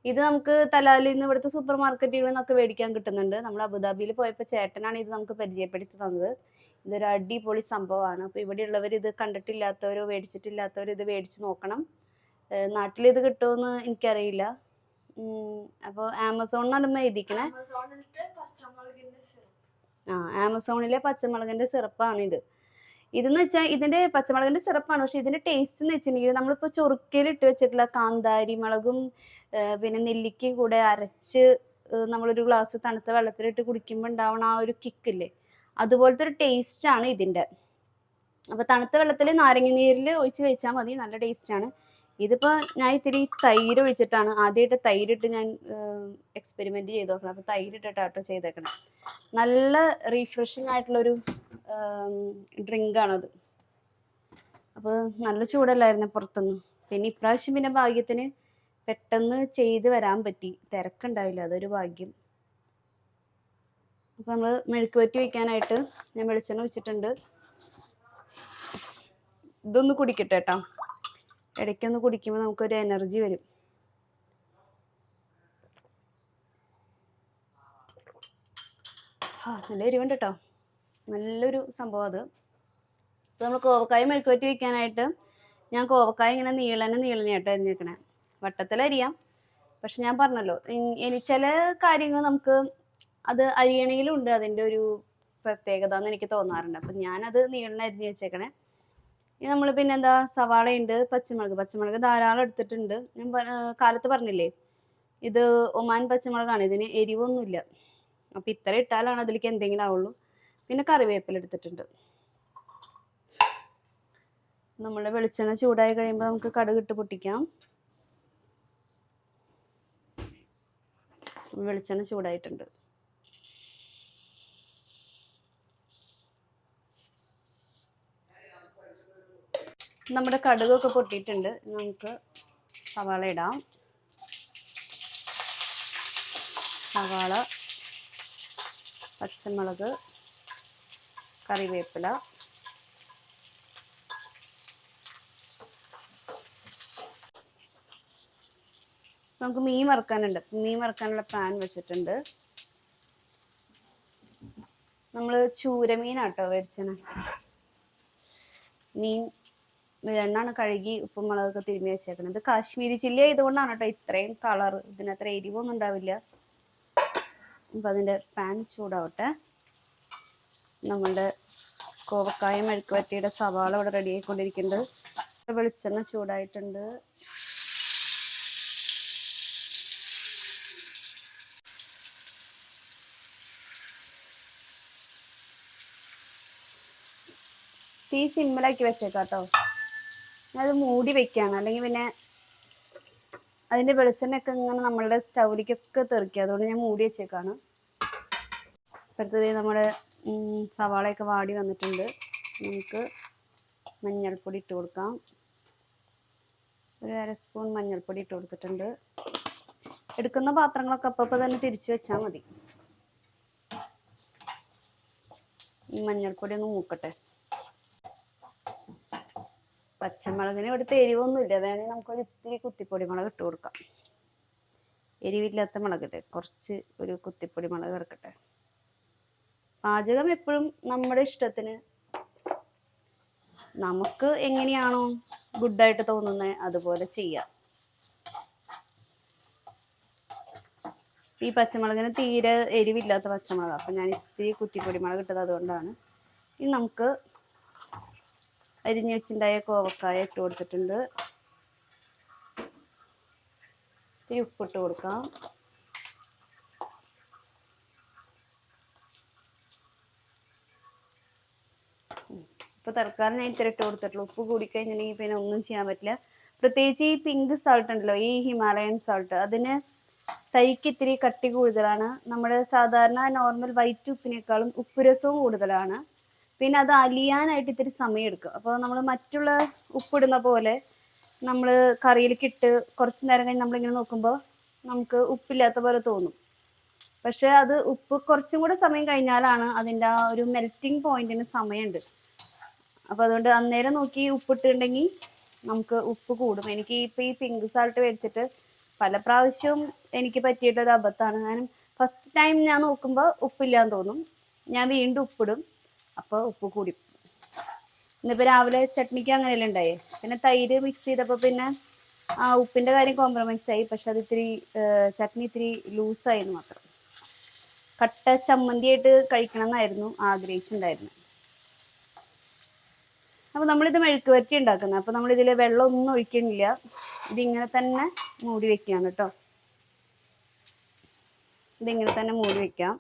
ഇത് നമുക്ക് തലാലിൽ നിന്ന്, ഇവിടുത്തെ സൂപ്പർ മാർക്കറ്റുകളിൽ നിന്നൊക്കെ മേടിക്കാൻ കിട്ടുന്നുണ്ട്. നമ്മൾ അബുദാബിയിൽ പോയപ്പോൾ ചേട്ടനാണ് ഇത് നമുക്ക് പരിചയപ്പെടുത്തി തന്നത്. ഇതൊരു അടിപൊളി സംഭവമാണ്. അപ്പോൾ ഇവിടെയുള്ളവർ ഇത് കണ്ടിട്ടില്ലാത്തവരോ മേടിച്ചിട്ടില്ലാത്തവരോ ഇത് മേടിച്ച് നോക്കണം. നാട്ടിലിത് കിട്ടുമെന്ന് എനിക്കറിയില്ല. അപ്പോൾ ആമസോണിനാണ് എഴുതിക്കണേ. ആമസോണിലെ പച്ചമുളകിൻ്റെ സിറപ്പാണ് ഇത്. ഇതെന്ന് വെച്ചാൽ ഇതിൻ്റെ പച്ചമുളകിൻ്റെ സിറപ്പാണ്. പക്ഷെ ഇതിൻ്റെ ടേസ്റ്റ് എന്ന് വെച്ചിട്ടുണ്ടെങ്കിൽ നമ്മളിപ്പോൾ ചൊറുക്കയിലിട്ട് വെച്ചിട്ടുള്ള കാന്താരി മുളകും പിന്നെ നെല്ലിക്കയും കൂടെ അരച്ച് നമ്മളൊരു ഗ്ലാസ് തണുത്ത വെള്ളത്തിലിട്ട് കുടിക്കുമ്പോൾ ഉണ്ടാവണ ആ ഒരു കിക്കില്ലേ, അതുപോലത്തെ ഒരു ടേസ്റ്റാണ് ഇതിൻ്റെ. അപ്പോൾ തണുത്ത വെള്ളത്തിൽ നാരങ്ങ നീരിൽ ഒഴിച്ച് കഴിച്ചാൽ മതി, നല്ല ടേസ്റ്റാണ്. ഇതിപ്പോൾ ഞാൻ ഇത്തിരി തൈര് ഒഴിച്ചിട്ടാണ്, ആദ്യമായിട്ട് തൈരിട്ട് ഞാൻ എക്സ്പെരിമെൻറ്റ് ചെയ്ത് നോക്കണം. അപ്പോൾ തൈരിട്ടിട്ടാട്ടോ ചെയ്തേക്കണം. നല്ല റീഫ്രഷിങ് ആയിട്ടുള്ളൊരു ഡ്രിങ്കാണത്. അപ്പോൾ നല്ല ചൂടല്ലായിരുന്നു പുറത്തുനിന്ന്. പിന്നെ ഇപ്രാവശ്യം പിന്നെ ഭാഗ്യത്തിന് പെട്ടെന്ന് ചെയ്ത് വരാൻ പറ്റി, തിരക്കുണ്ടായില്ല, അതൊരു ഭാഗ്യം. അപ്പോൾ നമ്മൾ മെഴുക്ക് വരട്ടി വയ്ക്കാനായിട്ട് ഞാൻ വെളിച്ചെണ്ണ വെച്ചിട്ടുണ്ട്. ഇതൊന്ന് കുടിക്കട്ടെ കേട്ടോ, ഇടയ്ക്കൊന്ന് കുടിക്കുമ്പോൾ നമുക്കൊരു എനർജി വരും. നല്ല എരിവുണ്ട് കേട്ടോ, നല്ലൊരു സംഭവം അത്. അപ്പോൾ നമ്മൾ കോവക്കായ മെഴുക്ക് വരട്ടി വയ്ക്കാനായിട്ട് ഞാൻ കോവക്കായ ഇങ്ങനെ നീളനെയായിട്ട് അരിഞ്ഞേക്കണേ. വട്ടത്തിലരിയാം, പക്ഷെ ഞാൻ പറഞ്ഞല്ലോ, ഇനി ചില കാര്യങ്ങൾ നമുക്ക് അത് അരിയണയിലുണ്ട് അതിൻ്റെ ഒരു പ്രത്യേകത എന്ന് എനിക്ക് തോന്നാറുണ്ട്. അപ്പം ഞാനത് നീളനെ അരിഞ്ഞ് വെച്ചേക്കണേ. ഇനി നമ്മൾ പിന്നെന്താ, സവാളയുണ്ട്, പച്ചമുളക് ധാരാളം എടുത്തിട്ടുണ്ട്. ഞാൻ കാലത്ത് പറഞ്ഞില്ലേ, ഇത് ഒമാൻ പച്ചമുളകാണ്, ഇതിന് എരിവൊന്നുമില്ല. അപ്പം ഇത്ര ഇട്ടാലാണ് അതിലേക്ക് എന്തെങ്കിലും ആവുള്ളൂ. പിന്നെ കറിവേപ്പില എടുത്തിട്ടുണ്ട്. നമ്മുടെ വെളിച്ചെണ്ണ ചൂടായി കഴിയുമ്പോൾ നമുക്ക് കടുകിട്ട് പൊട്ടിക്കാം. വെളിച്ചെണ്ണ ചൂടായിട്ടുണ്ട്. നമ്മുടെ കടുകൊക്കെ പൊട്ടിയിട്ടുണ്ട്. നമുക്ക് സവാള ഇടാം. സവാള, പച്ചമുളക്, കറിവേപ്പില, നമുക്ക് മീൻ വറുക്കാനുണ്ട്. മീൻ വറുക്കാനുള്ള പാൻ വെച്ചിട്ടുണ്ട്. നമ്മൾ ചൂരമീനാട്ടോ മേടിച്ചത്. മീൻ എണ്ണാണ് കഴുകി ഉപ്പും മുളകൊക്കെ തിരുമ്മി വെച്ചേക്കുന്നത്. ഇത് കാശ്മീരി ചില്ലി ആയതുകൊണ്ടാണ് കേട്ടോ ഇത്രയും കളർ. ഇതിനത്ര എരിവൊന്നും ഉണ്ടാവില്ല. അപ്പം അതിൻ്റെ പാൻ ചൂടാവട്ടെ. നമ്മളുടെ കോവക്കായ മെഴുക്ക് വരട്ടിയുടെ സവാള ഇവിടെ റെഡി ആയിക്കൊണ്ടിരിക്കുന്നുണ്ട്. വെളിച്ചെണ്ണ ചൂടായിട്ടുണ്ട്. തീ സിമ്മിലാക്കി വെച്ചേക്കാട്ടോ. അത് മൂടി വെക്കാണ്, അല്ലെങ്കിൽ പിന്നെ അതിൻ്റെ വെളിച്ചെണ്ണയൊക്കെ ഇങ്ങനെ നമ്മളുടെ സ്റ്റൗവിലേക്കൊക്കെ തെറിക്കുക. അതുകൊണ്ട് ഞാൻ മൂടി വെച്ചേക്കാണ്. അടുത്തത് നമ്മുടെ സവാളയൊക്കെ വാടി വന്നിട്ടുണ്ട്. നമുക്ക് മഞ്ഞൾപ്പൊടി ഇട്ട് കൊടുക്കാം. ഒരു 1/2 സ്പൂൺ മഞ്ഞൾപ്പൊടി ഇട്ട് കൊടുത്തിട്ടുണ്ട്. എടുക്കുന്ന പാത്രങ്ങളൊക്കെ അപ്പോൾ തന്നെ തിരിച്ചു വെച്ചാൽ മതി. ഈ മഞ്ഞൾപ്പൊടി ഒന്ന് മൂക്കട്ടെ. പച്ചമുളകിന് ഇവിടുത്തെ എരിവൊന്നുമില്ല. വേണമെങ്കിൽ നമുക്കൊരു ഇത്തിരി കുത്തിപ്പൊടി മുളക് ഇട്ട് കൊടുക്കാം. എരിവില്ലാത്ത മുളക് ഇട്ടെ, കുറച്ച് ഒരു കുത്തിപ്പൊടി മുളക് ഇറക്കട്ടെ. പാചകം എപ്പോഴും നമ്മുടെ ഇഷ്ടത്തിന്, നമുക്ക് എങ്ങനെയാണോ ഗുഡായിട്ട് തോന്നുന്നത് അതുപോലെ ചെയ്യാം. ഈ പച്ചമുളകിന് തീരെ എരിവില്ലാത്ത പച്ചമുളക്, അപ്പം ഞാൻ ഇത്തിരി കുത്തിപ്പൊടി മുളക് ഇട്ടത് അതുകൊണ്ടാണ്. ഇനി നമുക്ക് അരിഞ്ഞു വെച്ചിട്ടുണ്ടായ കോവക്കായ ഇട്ട് കൊടുത്തിട്ടുണ്ട്. ഇത്തിരി ഉപ്പിട്ട് കൊടുക്കാം. ഇപ്പോൾ തൽക്കാലം ഞാൻ ഇത്തിരി ഇട്ട് കൊടുത്തിട്ടുള്ളൂ. ഉപ്പ് കൂടിക്കഴിഞ്ഞിട്ടുണ്ടെങ്കിൽ പിന്നെ ഒന്നും ചെയ്യാൻ പറ്റില്ല. പ്രത്യേകിച്ച് ഈ പിങ്ക് സാൾട്ട് ഉണ്ടല്ലോ, ഈ ഹിമാലയൻ സാൾട്ട്, അതിന് തൈക്ക് ഇത്തിരി കട്ടി കൂടുതലാണ്. നമ്മുടെ സാധാരണ നോർമൽ വൈറ്റ് ഉപ്പിനേക്കാളും ഉപ്പുരസവും കൂടുതലാണ്. പിന്നെ അത് അലിയാനായിട്ട് ഇത്തിരി സമയം എടുക്കും. അപ്പോൾ നമ്മൾ മറ്റുള്ള ഉപ്പിടുന്ന പോലെ നമ്മൾ കറിയിലേക്ക് ഇട്ട് കുറച്ച് നേരം കഴിഞ്ഞ് നമ്മളിങ്ങനെ നോക്കുമ്പോൾ നമുക്ക് ഉപ്പില്ലാത്ത പോലെ തോന്നും. പക്ഷെ അത് ഉപ്പ് കുറച്ചും കൂടെ സമയം കഴിഞ്ഞാലാണ് അതിൻ്റെ ആ ഒരു മെൽറ്റിംഗ് പോയിന്റിന് സമയമുണ്ട്. അപ്പോൾ അതുകൊണ്ട് അന്നേരം നോക്കി ഉപ്പിട്ടുണ്ടെങ്കിൽ നമുക്ക് ഉപ്പ് കൂടും. എനിക്ക് ഇപ്പോൾ ഈ പിങ്ക് സാൾട്ട് മേടിച്ചിട്ട് പല പ്രാവശ്യവും എനിക്ക് പറ്റിയിട്ടൊരു അബദ്ധമാണ്. ഞാൻ ഫസ്റ്റ് ടൈം ഞാൻ നോക്കുമ്പോൾ ഉപ്പില്ലാന്ന് തോന്നും, ഞാൻ വീണ്ടും ഉപ്പിടും, അപ്പോൾ ഉപ്പ് കൂടി. ഇന്നിപ്പോൾ രാവിലെ ചട്നിക്ക് അങ്ങനെയല്ലേ ഉണ്ടായേ. പിന്നെ തൈര് മിക്സ് ചെയ്തപ്പോൾ പിന്നെ ആ ഉപ്പിൻ്റെ കാര്യം കോംപ്രമൈസ് ആയി. പക്ഷെ അത് ഇത്തിരി ചട്നി ഇത്തിരി ലൂസായിരുന്നു മാത്രം. കട്ട ചമ്മന്തിയായിട്ട് കഴിക്കണം എന്നായിരുന്നു ആഗ്രഹിച്ചിട്ടുണ്ടായിരുന്നു. അപ്പോൾ നമ്മളിത് മെഴുക്ക് വരട്ടി ഉണ്ടാക്കുന്നത്. അപ്പോൾ നമ്മളിതിൽ വെള്ളമൊന്നും ഒഴിക്കണില്ല. ഇതിങ്ങനെ തന്നെ മൂടി വെക്കുകയാണ് കേട്ടോ. ഇതിങ്ങനെ തന്നെ മൂടി വെക്കാം.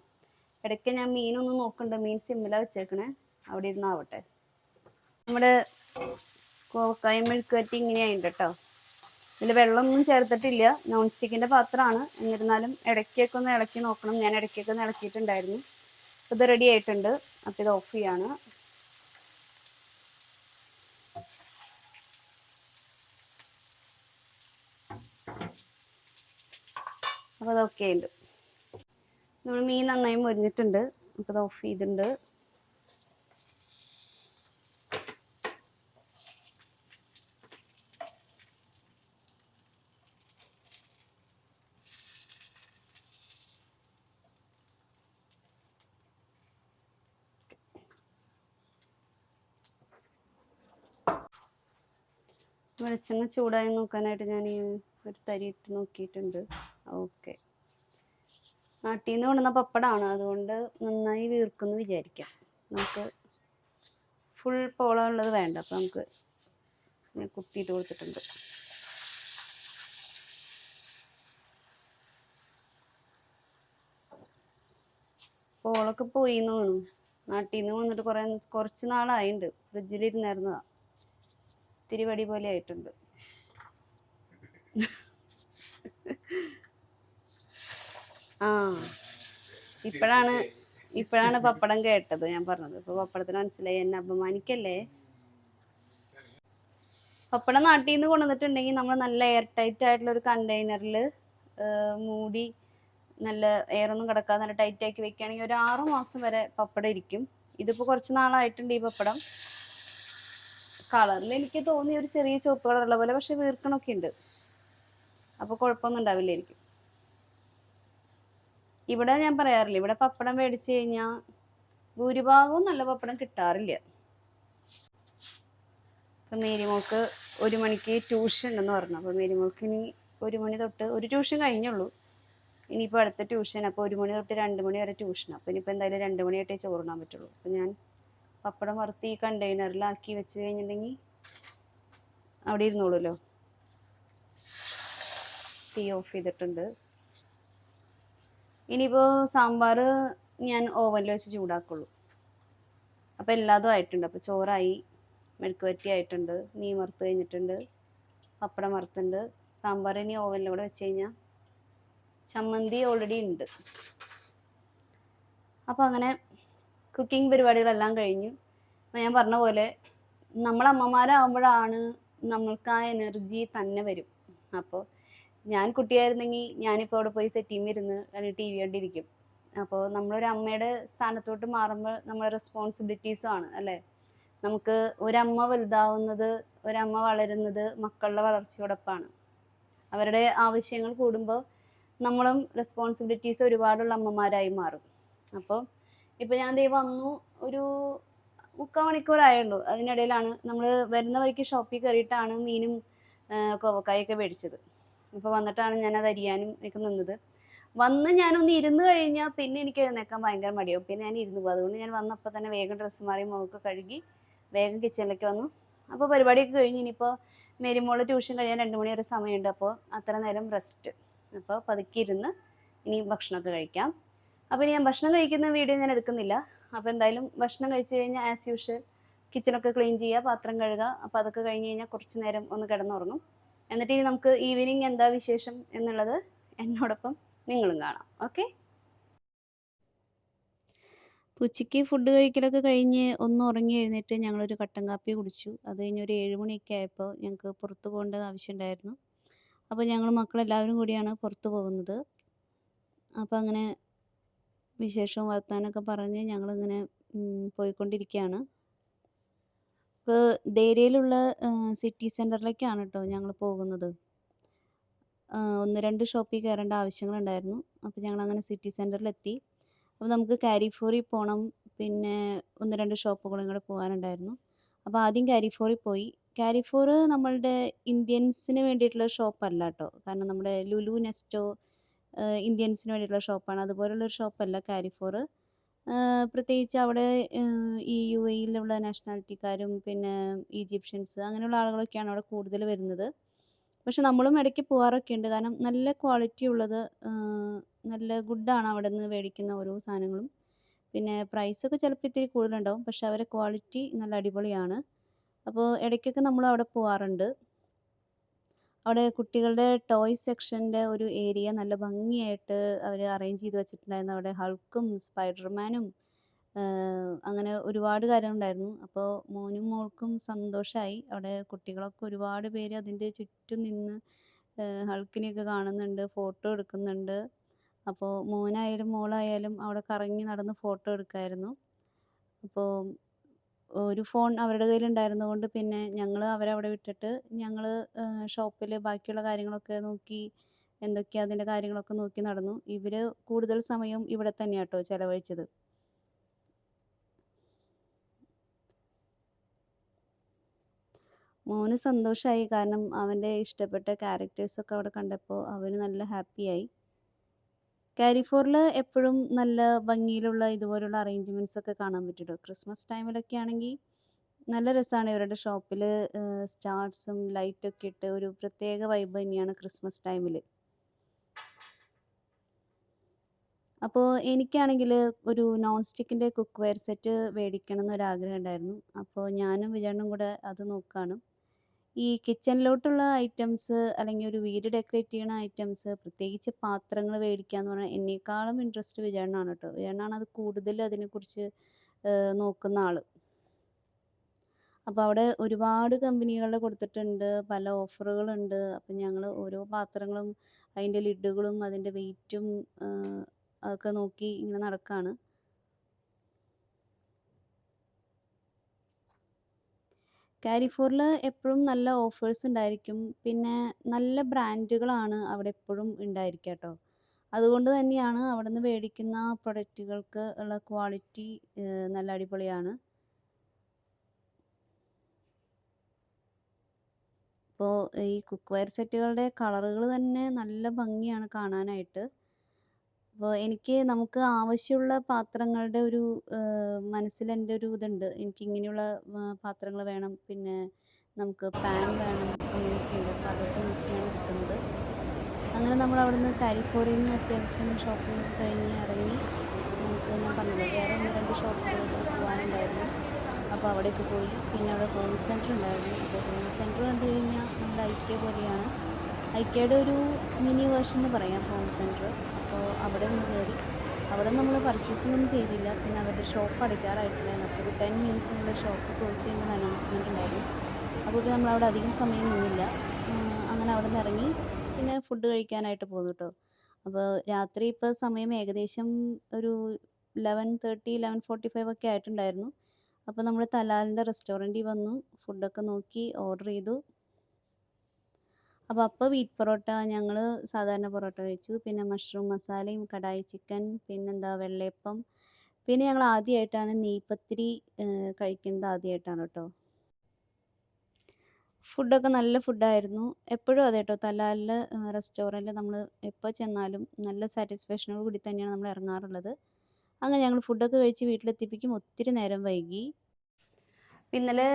ഇടയ്ക്ക് ഞാൻ മീനൊന്നും നോക്കുന്നുണ്ട്. മീൻ സിമ്മിലാണ് വെച്ചേക്കണേ, അവിടെ ഇരുന്നാവട്ടെ. നമ്മുടെ കോവക്കായ മെഴുക്ക് വരട്ടി ഇങ്ങനെയായിട്ട് കേട്ടോ. ഇതിൽ വെള്ളമൊന്നും ചേർത്തിട്ടില്ല. നോൺ സ്റ്റിക്കിൻ്റെ പാത്രമാണ്. എന്നിരുന്നാലും ഇടയ്ക്കൊക്കെ ഒന്ന് ഇളക്കി നോക്കണം. ഞാൻ ഇടയ്ക്കൊക്കെ ഒന്ന് ഇളക്കിയിട്ടുണ്ടായിരുന്നു. അപ്പോൾ ഇത് റെഡി ആയിട്ടുണ്ട്. അപ്പോൾ ഇത് ഓഫ് ചെയ്യാണ്. അപ്പോൾ അത് ഓക്കെ ഉണ്ട്. നമ്മൾ മീൻ നന്നായി മൊരിഞ്ഞിട്ടുണ്ട്. അപ്പോൾ അത് ഓഫ് ചെയ്തിട്ടുണ്ട്. വെളിച്ചെണ്ണ ചൂടായി നോക്കാനായിട്ട് ഞാൻ ഈ ഒരു തരി ഇട്ട് നോക്കിയിട്ടുണ്ട്. ഓക്കെ. നാട്ടിൽ നിന്ന് കൊണ്ടുവന്ന പപ്പടമാണ്, അതുകൊണ്ട് നന്നായി വീർക്കുമെന്ന് വിചാരിക്കാം. നമുക്ക് ഫുൾ പോളമുള്ളത് വേണ്ട. അപ്പം നമുക്ക് ഞാൻ കുത്തിയിട്ട് കൊടുത്തിട്ടുണ്ട്. പോളൊക്കെ പോയി എന്ന് തോന്നുന്നു. നാട്ടിൽ നിന്ന് വന്നിട്ട് കുറച്ച് നാളായിട്ടുണ്ട്. ഫ്രിഡ്ജിലിരുന്നായിരുന്നതാ. ഇത്തിരി വടി പോലെ ആയിട്ടുണ്ട്. ആ ഇപ്പോഴാണ് പപ്പടം കേട്ടത് ഞാൻ പറഞ്ഞത്. ഇപ്പൊ പപ്പടത്തിന് മനസ്സിലായി. എന്നെ അപമാനിക്കല്ലേ. പപ്പടം നാട്ടിൽ നിന്ന് കൊണ്ടുവന്നിട്ടുണ്ടെങ്കിൽ നമ്മൾ നല്ല എയർ ടൈറ്റ് ആയിട്ടുള്ള ഒരു കണ്ടെയ്നറിൽ മൂടി നല്ല എയറൊന്നും കിടക്കാതെ നല്ല ടൈറ്റ് ആക്കി വെക്കുകയാണെങ്കിൽ ഒരു 6 മാസം വരെ പപ്പടം ഇരിക്കും. ഇതിപ്പോൾ കുറച്ച് നാളായിട്ടുണ്ട് ഈ പപ്പടം. കളറിൽ എനിക്ക് തോന്നി ഒരു ചെറിയ ചുവപ്പ് കളറുള്ള പോലെ, പക്ഷെ വീർക്കണമൊക്കെ ഉണ്ട്. അപ്പോൾ കുഴപ്പമൊന്നും ഉണ്ടാവില്ലായിരിക്കും. ഇവിടെ ഞാൻ പറയാറില്ല, ഇവിടെ പപ്പടം മേടിച്ച് കഴിഞ്ഞാൽ ഭൂരിഭാഗവും നല്ല പപ്പടം കിട്ടാറില്ല. അപ്പം മേരിമോൾക്ക് 1 മണിക്ക് ട്യൂഷൻ ഉണ്ടെന്ന് പറഞ്ഞു. അപ്പോൾ മേരിമോൾക്ക് ഇനി 1 മണി തൊട്ട് ഒരു ട്യൂഷൻ കഴിഞ്ഞുള്ളൂ, ഇനിയിപ്പോൾ അടുത്ത ട്യൂഷൻ. അപ്പോൾ 1 മണി തൊട്ട് 2 മണി വരെ ട്യൂഷൻ. അപ്പോൾ ഇനിയിപ്പോൾ എന്തായാലും 2 മണിയായിട്ടേ ചോറിനാൻ പറ്റുള്ളൂ. അപ്പോൾ ഞാൻ പപ്പടം വറുത്ത് ഈ കണ്ടെയ്നറിലാക്കി വെച്ച് കഴിഞ്ഞിട്ടുണ്ടെങ്കിൽ അവിടെ ഇരുന്നോളൂല്ലോ. തീ ഓഫ് ചെയ്തിട്ടുണ്ട്. ഇനിയിപ്പോൾ സാമ്പാർ ഞാൻ ഓവനിൽ വെച്ച് ചൂടാക്കുള്ളൂ. അപ്പോൾ എല്ലാതും ആയിട്ടുണ്ട്. അപ്പോൾ ചോറായി, മെഴുക്കുവരട്ടി ആയിട്ടുണ്ട്, മീൻ വറുത്ത് കഴിഞ്ഞിട്ടുണ്ട്, പപ്പടം വറുത്തുണ്ട്. സാമ്പാർ ഇനി ഓവനിലൂടെ വെച്ച് കഴിഞ്ഞാൽ ചമ്മന്തി ഓൾറെഡി ഉണ്ട്. അപ്പോൾ അങ്ങനെ കുക്കിംഗ് പരിപാടികളെല്ലാം കഴിഞ്ഞു. അപ്പോൾ ഞാൻ പറഞ്ഞ പോലെ നമ്മൾ അമ്മമാരാകുമ്പോഴാണ് നമ്മൾക്ക് ആ എനർജി തന്നെ വരും. അപ്പോൾ ഞാൻ കുട്ടിയായിരുന്നെങ്കിൽ ഞാനിപ്പോൾ അവിടെ പോയി സെറ്റിൽ ഇരുന്ന് അല്ലെങ്കിൽ ടി വി കണ്ടിരിക്കും. അപ്പോൾ നമ്മളൊരു അമ്മയുടെ സ്ഥാനത്തോട്ട് മാറുമ്പോൾ നമ്മളെ റെസ്പോൺസിബിലിറ്റീസും ആണ് അല്ലേ. നമുക്ക് ഒരമ്മ വലുതാവുന്നത്, ഒരമ്മ വളരുന്നത് മക്കളുടെ വളർച്ചയോടൊപ്പമാണ്. അവരുടെ ആവശ്യങ്ങൾ കൂടുമ്പോൾ നമ്മളും റെസ്പോൺസിബിലിറ്റീസ് ഒരുപാടുള്ള അമ്മമാരായി മാറും. അപ്പോൾ ഇപ്പോൾ ഞാൻ ദേ വന്നു, ഒരു 3/4 മണിക്കൂറായുള്ളൂ. അതിനിടയിലാണ് നമ്മൾ വരുന്ന വഴിക്ക് ഷോപ്പിൽ കയറിയിട്ടാണ് മീനും കോവക്കായൊക്കെ മേടിച്ചത്. ഇപ്പോൾ വന്നിട്ടാണ് ഞാനത് അരിയാനും ഒക്കെ നിന്നത്. വന്ന് ഞാനൊന്ന് ഇരുന്ന് കഴിഞ്ഞാൽ പിന്നെ എനിക്ക് എഴുന്നേക്കാൻ ഭയങ്കര മടിയാവും. പിന്നെ ഞാൻ ഇരുന്ന് പോകും. അതുകൊണ്ട് ഞാൻ വന്നപ്പോൾ തന്നെ വേഗം ഡ്രസ്സ് മാറി മുഖമൊക്കെ കഴുകി വേഗം കിച്ചണിലേക്ക് വന്നു. അപ്പോൾ പരിപാടിയൊക്കെ കഴിഞ്ഞ് ഇനിയിപ്പോൾ മേരിമോള് ട്യൂഷൻ കഴിയാൻ 2 മണി വരെ സമയമുണ്ട്. അപ്പോൾ അത്ര നേരം റെസ്റ്റ്. അപ്പോൾ പതുക്കെ ഇരുന്ന് ഇനി ഭക്ഷണമൊക്കെ കഴിക്കാം. അപ്പോൾ ഞാൻ ഭക്ഷണം കഴിക്കുന്ന വീഡിയോ ഞാൻ എടുക്കുന്നില്ല. അപ്പോൾ എന്തായാലും ഭക്ഷണം കഴിച്ച് കഴിഞ്ഞാൽ ആസ് യൂഷ്വൽ കിച്ചണൊക്കെ ക്ലീൻ ചെയ്യുക, പാത്രം കഴുകുക. അപ്പോൾ അതൊക്കെ കഴിഞ്ഞ് കഴിഞ്ഞാൽ കുറച്ച് നേരം ഒന്ന് കിടന്നുറങ്ങും. എന്നിട്ട് ഇനി നമുക്ക് ഈവനിങ് എന്താ വിശേഷം എന്നുള്ളത് എന്നോടൊപ്പം നിങ്ങളും കാണാം. ഓക്കെ. ഉച്ചയ്ക്ക് ഫുഡ് കഴിക്കലൊക്കെ കഴിഞ്ഞ് ഒന്ന് ഉറങ്ങി എഴുന്നേറ്റ് ഞങ്ങളൊരു കട്ടൻ കാപ്പി കുടിച്ചു. അത് കഴിഞ്ഞ് ഒരു 7 മണിയൊക്കെ ആയപ്പോൾ ഞങ്ങൾക്ക് പുറത്ത് പോകേണ്ട ആവശ്യമുണ്ടായിരുന്നു. അപ്പോൾ ഞങ്ങൾ മക്കളെല്ലാവരും കൂടിയാണ് പുറത്ത് പോകുന്നത്. അപ്പോൾ അങ്ങനെ വിശേഷവും വർത്താനമൊക്കെ പറഞ്ഞ് ഞങ്ങളിങ്ങനെ പോയിക്കൊണ്ടിരിക്കുകയാണ്. ഇപ്പോൾ ദേരയിലുള്ള സിറ്റി സെൻറ്ററിലേക്കാണ് കേട്ടോ ഞങ്ങൾ പോകുന്നത്. 1-2 ഷോപ്പിൽ കയറേണ്ട ആവശ്യങ്ങളുണ്ടായിരുന്നു. അപ്പോൾ ഞങ്ങളങ്ങനെ സിറ്റി സെൻറ്ററിലെത്തി. അപ്പോൾ നമുക്ക് കാരിഫോറിൽ പോകണം, പിന്നെ 1-2 ഷോപ്പുകളും കൂടെ പോകാനുണ്ടായിരുന്നു. അപ്പോൾ ആദ്യം കാരിഫോറിൽ പോയി. കാരിഫോർ നമ്മളുടെ ഇന്ത്യൻസിന് വേണ്ടിയിട്ടുള്ള ഷോപ്പല്ല കേട്ടോ. കാരണം നമ്മുടെ ലുലു, നെസ്റ്റോ ഇന്ത്യൻസിന് വേണ്ടിയിട്ടുള്ള ഷോപ്പാണ്. അതുപോലുള്ളൊരു ഷോപ്പല്ല കാരിഫോർ. പ്രത്യേകിച്ച് അവിടെ ഈ UAEയിലുള്ള നാഷണാലിറ്റിക്കാരും പിന്നെ ഈജിപ്ഷ്യൻസ് അങ്ങനെയുള്ള ആളുകളൊക്കെയാണ് അവിടെ കൂടുതൽ വരുന്നത്. പക്ഷെ നമ്മളും ഇടയ്ക്ക് പോകാറൊക്കെ ഉണ്ട്. കാരണം നല്ല ക്വാളിറ്റി ഉള്ളത്, നല്ല ഗുഡാണ് അവിടെ നിന്ന് മേടിക്കുന്ന ഓരോ സാധനങ്ങളും. പിന്നെ പ്രൈസൊക്കെ ചിലപ്പോൾ ഇത്തിരി കൂടുതലുണ്ടാവും, പക്ഷെ അവരെ ക്വാളിറ്റി നല്ല അടിപൊളിയാണ്. അപ്പോൾ ഇടയ്ക്കൊക്കെ നമ്മൾ അവിടെ പോകാറുണ്ട്. അവിടെ കുട്ടികളുടെ ടോയ് സെക്ഷൻ്റെ ഒരു ഏരിയ നല്ല ഭംഗിയായിട്ട് അവർ അറേഞ്ച് ചെയ്ത് വെച്ചിട്ടുണ്ടായിരുന്നു. അവിടെ ഹൾക്കും സ്പൈഡർമാനും അങ്ങനെ ഒരുപാട് കാര്യങ്ങളുണ്ടായിരുന്നു. അപ്പോൾ മോനും മോൾക്കും സന്തോഷമായി. അവിടെ കുട്ടികളൊക്കെ ഒരുപാട് പേര് അതിൻ്റെ ചുറ്റും നിന്ന് ഹൾക്കിനെയൊക്കെ കാണുന്നുണ്ട്, ഫോട്ടോ എടുക്കുന്നുണ്ട്. അപ്പോൾ മോനായാലും മോളായാലും അവിടെ കറങ്ങി നടന്ന് ഫോട്ടോ എടുക്കായിരുന്നു. അപ്പോൾ ഒരു ഫോൺ അവരുടെ കയ്യിലുണ്ടായിരുന്നത് കൊണ്ട് പിന്നെ ഞങ്ങൾ അവരെ അവിടെ വിട്ടിട്ട് ഞങ്ങൾ ഷോപ്പിൽ ബാക്കിയുള്ള കാര്യങ്ങളൊക്കെ നോക്കി, എന്തൊക്കെയാണ് അതിൻ്റെ കാര്യങ്ങളൊക്കെ നോക്കി നടന്നു. ഇവർ കൂടുതൽ സമയം ഇവിടെ തന്നെയാണ് കേട്ടോ ചിലവഴിച്ചത്. മോന് സന്തോഷമായി. കാരണം അവൻ്റെ ഇഷ്ടപ്പെട്ട ക്യാരക്ടേഴ്സൊക്കെ അവിടെ കണ്ടപ്പോൾ അവന് നല്ല ഹാപ്പിയായി. കാരിഫോറിൽ എപ്പോഴും നല്ല ഭംഗിയിലുള്ള ഇതുപോലുള്ള അറേഞ്ച്മെൻറ്റ്സ് ഒക്കെ കാണാൻ പറ്റുമല്ലോ. ക്രിസ്മസ് ടൈമിലൊക്കെ ആണെങ്കിൽ നല്ല രസമാണ്. ഇവരുടെ ഷോപ്പിൽ സ്റ്റാർസും ലൈറ്റൊക്കെ ഇട്ട് ഒരു പ്രത്യേക വൈബ് തന്നെയാണ് ക്രിസ്മസ് ടൈമിൽ. അപ്പോൾ എനിക്കാണെങ്കിൽ ഒരു നോൺ സ്റ്റിക്കിൻ്റെ കുക്ക് വെയർ സെറ്റ് മേടിക്കണം എന്നൊരാഗ്രഹം ഉണ്ടായിരുന്നു. അപ്പോൾ ഞാനും വിജയണ്ണും കൂടെ അത് നോക്കുകയാണ്. ഈ കിച്ചണിലോട്ടുള്ള ഐറ്റംസ് അല്ലെങ്കിൽ ഒരു വീട് ഡെക്കറേറ്റ് ചെയ്യുന്ന ഐറ്റംസ്, പ്രത്യേകിച്ച് പാത്രങ്ങൾ മേടിക്കുക എന്ന് പറഞ്ഞാൽ എന്നേക്കാളും ഇൻട്രസ്റ്റ് വിജയണ്ണാണ് കേട്ടോ. വിജയണ്ണാണ് അത് കൂടുതൽ അതിനെക്കുറിച്ച് നോക്കുന്ന ആൾ. അപ്പോൾ അവിടെ ഒരുപാട് കമ്പനികളുടെ കൊടുത്തിട്ടുണ്ട്, പല ഓഫറുകളുണ്ട്. അപ്പം ഞങ്ങൾ ഓരോ പാത്രങ്ങളും അതിൻ്റെ ലിഡുകളും അതിൻ്റെ വെയിറ്റും അതൊക്കെ നോക്കി ഇങ്ങനെ നടക്കുകയാണ്. കാരിഫോറിൽ എപ്പോഴും നല്ല ഓഫേഴ്സ് ഉണ്ടായിരിക്കും. പിന്നെ നല്ല ബ്രാൻഡുകളാണ് അവിടെ എപ്പോഴും ഉണ്ടായിരിക്കുക കേട്ടോ. അതുകൊണ്ട് തന്നെയാണ് അവിടെ നിന്ന് മേടിക്കുന്ന പ്രൊഡക്റ്റുകൾക്ക് ഉള്ള ക്വാളിറ്റി നല്ല അടിപൊളിയാണ്. ഇപ്പോൾ ഈ കുക്ക് വെയർ സെറ്റുകളുടെ കളറുകൾ തന്നെ നല്ല ഭംഗിയാണ് കാണാനായിട്ട്. അപ്പോൾ നമുക്ക് ആവശ്യമുള്ള പാത്രങ്ങളുടെ ഒരു മനസ്സിൽ എൻ്റെ ഒരു ഇതുണ്ട്. എനിക്കിങ്ങനെയുള്ള പാത്രങ്ങൾ വേണം, പിന്നെ നമുക്ക് പാൻ വേണം, അങ്ങനെയൊക്കെയുണ്ട്. അപ്പോൾ അതൊക്കെ നോക്കിയാണ് എടുക്കുന്നത്. അങ്ങനെ നമ്മൾ അവിടുന്ന് കാരിഫോറിൽ നിന്ന് അത്യാവശ്യം ഷോപ്പിംഗ് ഒക്കെ കഴിഞ്ഞ് ഇറങ്ങി ഞാൻ പറഞ്ഞില്ലേ വേറെ 1-2 ഷോപ്പുകളിലേക്ക് പോകാനുണ്ടായിരുന്നു. അപ്പോൾ അവിടേക്ക് പോയി. പിന്നെ അവിടെ ഹോം സെൻറ്റർ ഉണ്ടായിരുന്നു. അപ്പോൾ ഹോം സെൻറ്റർ കണ്ടു കഴിഞ്ഞാൽ നമ്മുടെ ഐക്യ പോലെയാണ്. ഐക്യയുടെ ഒരു മിനി വേർഷൻ എന്ന് പറയാം ഹോം സെൻറ്റർ. അപ്പോൾ അവിടെ ഒന്ന് കയറി. അവിടെ നമ്മൾ പർച്ചേസിംഗ് ഒന്നും ചെയ്തില്ല. പിന്നെ അവരുടെ ഷോപ്പ് അടയ്ക്കാറായിട്ടുണ്ടായിരുന്നു. അപ്പോൾ ഒരു 10 മിനിറ്റ്സിനുള്ള ഷോപ്പ് ക്ലോസ് ചെയ്യുന്ന അനൗൺസ്മെൻറ്റ് ഉണ്ടായിരുന്നു. അപ്പോൾ നമ്മളവിടെ അധികം സമയം നിന്നില്ല. അങ്ങനെ അവിടെ നിന്ന് ഇറങ്ങി പിന്നെ ഫുഡ് കഴിക്കാനായിട്ട് പോന്നു കേട്ടോ. അപ്പോൾ രാത്രി ഇപ്പോൾ സമയം ഏകദേശം ഒരു 11:30 11:45 ഒക്കെ ആയിട്ടുണ്ടായിരുന്നു. അപ്പോൾ നമ്മൾ തലാലിൻ്റെ റെസ്റ്റോറൻറ്റിൽ വന്നു. ഫുഡൊക്കെ നോക്കി ഓർഡർ ചെയ്തു. അപ്പോൾ വീറ്റ് പൊറോട്ട ഞങ്ങൾ സാധാരണ പൊറോട്ട കഴിച്ചു. പിന്നെ മഷ്റൂം മസാലയും കടായി ചിക്കൻ, പിന്നെന്താ വെള്ളയപ്പം. പിന്നെ ഞങ്ങൾ ആദ്യമായിട്ടാണ് നെയ്പത്തിരി കഴിക്കുന്നത് ആദ്യമായിട്ടാണ് കേട്ടോ. ഫുഡൊക്കെ നല്ല ഫുഡായിരുന്നു. എപ്പോഴും അതെ കേട്ടോ, തലാലിൽ റെസ്റ്റോറൻറ്റിൽ നമ്മൾ എപ്പോൾ ചെന്നാലും നല്ല സാറ്റിസ്ഫാക്ഷനോട് കൂടി തന്നെയാണ് നമ്മൾ ഇറങ്ങാറുള്ളത്. അങ്ങനെ ഞങ്ങൾ ഫുഡൊക്കെ കഴിച്ച് വീട്ടിലെത്തിപ്പിക്കും ഒത്തിരി നേരം വൈകി. ഇന്നലെ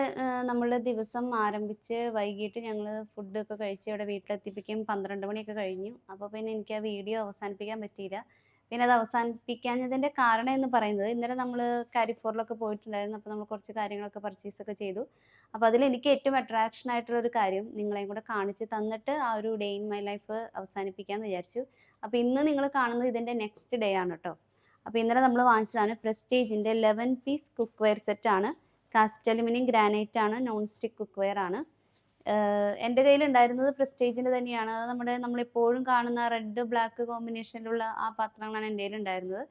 നമ്മളുടെ ദിവസം ആരംഭിച്ച് വൈകിട്ട് ഞങ്ങൾ ഫുഡൊക്കെ കഴിച്ച് ഇവിടെ വീട്ടിലെത്തിപ്പിക്കും 12 മണിയൊക്കെ കഴിഞ്ഞു. അപ്പോൾ പിന്നെ എനിക്ക് ആ വീഡിയോ അവസാനിപ്പിക്കാൻ പറ്റിയില്ല. പിന്നെ അത് അവസാനിപ്പിക്കാഞ്ഞതിൻ്റെ കാരണം എന്ന് പറയുന്നത്, ഇന്നലെ നമ്മൾ കാരിഫോറിലൊക്കെ പോയിട്ടുണ്ടായിരുന്നു. അപ്പോൾ നമ്മൾ കുറച്ച് കാര്യങ്ങളൊക്കെ പർച്ചേസൊക്കെ ചെയ്തു. അപ്പോൾ അതിൽ എനിക്ക് ഏറ്റവും അട്രാക്ഷൻ ആയിട്ടുള്ളൊരു കാര്യം നിങ്ങളെയും കൂടെ കാണിച്ച് തന്നിട്ട് ആ ഒരു ഡേ ഇൻ മൈ ലൈഫ് അവസാനിപ്പിക്കാമെന്ന് വിചാരിച്ചു. അപ്പോൾ ഇന്ന് നിങ്ങൾ കാണുന്നത് ഇതിൻ്റെ നെക്സ്റ്റ് ഡേ ആണ് കേട്ടോ. അപ്പോൾ ഇന്നലെ നമ്മൾ വാങ്ങിച്ചതാണ് പ്രസ്റ്റീജിൻ്റെ 11 പീസ് കുക്ക് വെയർ സെറ്റാണ്. കാസ്റ്റ് അലുമിനിയം ഗ്രാനൈറ്റ് ആണ്, നോൺ സ്റ്റിക്ക് കുക്ക് വെയർ ആണ്. എൻ്റെ കയ്യിലുണ്ടായിരുന്നത് പ്രസ്റ്റീജിൻ്റെ തന്നെയാണ്. അത് നമ്മളെപ്പോഴും കാണുന്ന റെഡ് ബ്ലാക്ക് കോമ്പിനേഷനിലുള്ള ആ പാത്രങ്ങളാണ് എൻ്റെ കയ്യിലുണ്ടായിരുന്നത്.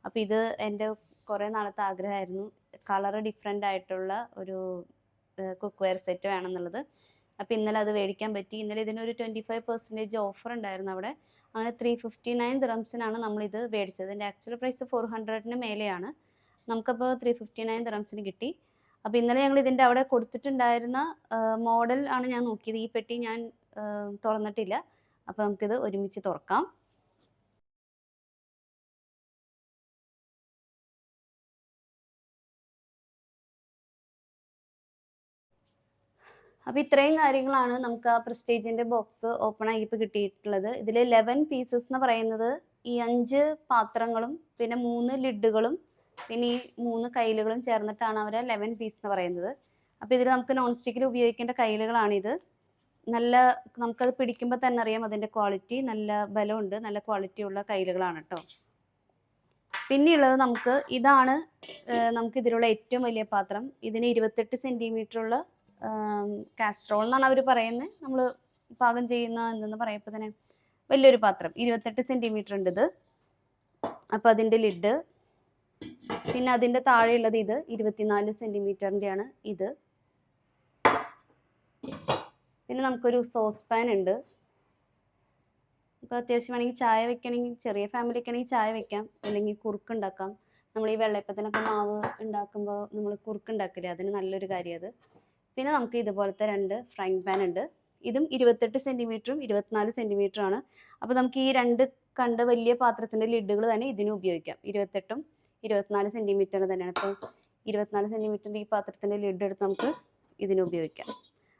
അപ്പോൾ ഇത് എൻ്റെ കുറേ നാളത്തെ ആഗ്രഹമായിരുന്നു, കളറ് ഡിഫറെൻ്റ് ആയിട്ടുള്ള ഒരു കുക്ക് വെയർ സെറ്റ് വേണമെന്നുള്ളത്. അപ്പോൾ ഇന്നലെ അത് മേടിക്കാൻ പറ്റി. ഇന്നലെ ഇതിനൊരു 25% ഓഫർ ഉണ്ടായിരുന്നു അവിടെ. അങ്ങനെ 359 ദിറംസിനാണ് നമ്മളിത് മേടിച്ചത്. ഇതിൻ്റെ ആക്ച്വൽ പ്രൈസ് 400-ന് മേലെയാണ്. നമുക്കപ്പോൾ 359 ദിറംസിന് കിട്ടി. അപ്പോൾ ഇന്നലെ ഞങ്ങൾ ഇതിൻ്റെ അവിടെ കൊടുത്തിട്ടുണ്ടായിരുന്ന മോഡൽ ആണ് ഞാൻ നോക്കിയത്. ഈ പെട്ടി ഞാൻ തുറന്നിട്ടില്ല. അപ്പോൾ നമുക്കിത് ഒരുമിച്ച് തുറക്കാം. അപ്പോൾ ഇത്രയും കാര്യങ്ങളാണ് നമുക്ക് ആ പ്രസ്റ്റീജിൻ്റെ ബോക്സ് ഓപ്പൺ ആക്കിയപ്പോൾ കിട്ടിയിട്ടുള്ളത്. ഇതിൽ 11 പീസസ് എന്ന് പറയുന്നത് ഈ 5 പാത്രങ്ങളും പിന്നെ 3 ലിഡുകളും പിന്നെ ഈ 3 കൈലുകളും ചേർന്നിട്ടാണ് അവർ 11 പീസ് എന്ന് പറയുന്നത്. അപ്പോൾ ഇതിൽ നമുക്ക് നോൺ സ്റ്റിക്കിൽ ഉപയോഗിക്കേണ്ട കൈലുകളാണിത്. നമുക്കത് പിടിക്കുമ്പോൾ തന്നെ അറിയാം അതിൻ്റെ ക്വാളിറ്റി, നല്ല ബലമുണ്ട്, നല്ല ക്വാളിറ്റിയുള്ള കൈലുകളാണ് കേട്ടോ. പിന്നെയുള്ളത് ഇതാണ് നമുക്കിതിലുള്ള ഏറ്റവും വലിയ പാത്രം. ഇതിന് 28 സെൻറ്റിമീറ്ററുള്ള കാസ്ട്രോൾ എന്നാണ് അവർ പറയുന്നത്. നമ്മൾ പാകം ചെയ്യുന്ന എന്തെന്ന് പറയപ്പോൾ തന്നെ വലിയൊരു പാത്രം 28 സെൻറ്റിമീറ്റർ ഉണ്ട് ഇത്. അപ്പോൾ അതിൻ്റെ ലിഡ്, പിന്നെ അതിൻ്റെ താഴെയുള്ളത് ഇത് 24 സെൻറ്റിമീറ്ററിൻ്റെയാണ് ഇത്. പിന്നെ നമുക്കൊരു സോസ് പാൻ ഉണ്ട്. ഇപ്പോൾ അത്യാവശ്യം വേണമെങ്കിൽ ചായ വെക്കണമെങ്കിൽ, ചെറിയ ഫാമിലിക്കാണെങ്കിൽ ചായ വെക്കാം, അല്ലെങ്കിൽ കുറുക്കുണ്ടാക്കാം. നമ്മൾ ഈ വെള്ളയപ്പത്തിനൊക്കെ മാവ് ഉണ്ടാക്കുമ്പോൾ നമ്മൾ കുറുക്കുണ്ടാക്കില്ലേ, അതിന് നല്ലൊരു കാര്യം അത്. പിന്നെ നമുക്ക് ഇതുപോലത്തെ 2 ഫ്രൈങ് പാൻ ഉണ്ട്. ഇതും 28 സെൻറ്റിമീറ്ററും 24 സെൻറ്റിമീറ്ററും ആണ്. അപ്പോൾ നമുക്ക് ഈ 2 കണ്ട വലിയ പാത്രത്തിൻ്റെ ലിഡുകൾ തന്നെ ഇതിനും ഉപയോഗിക്കാം. 28ഉം 24 സെൻറ്റിമീറ്റർ തന്നെയാണ്. ഇപ്പോൾ 24 സെൻറ്റിമീറ്ററിൻ്റെ ഈ പാത്രത്തിൻ്റെ ലിഡ് എടുത്ത് നമുക്ക് ഇതിനും ഉപയോഗിക്കാം.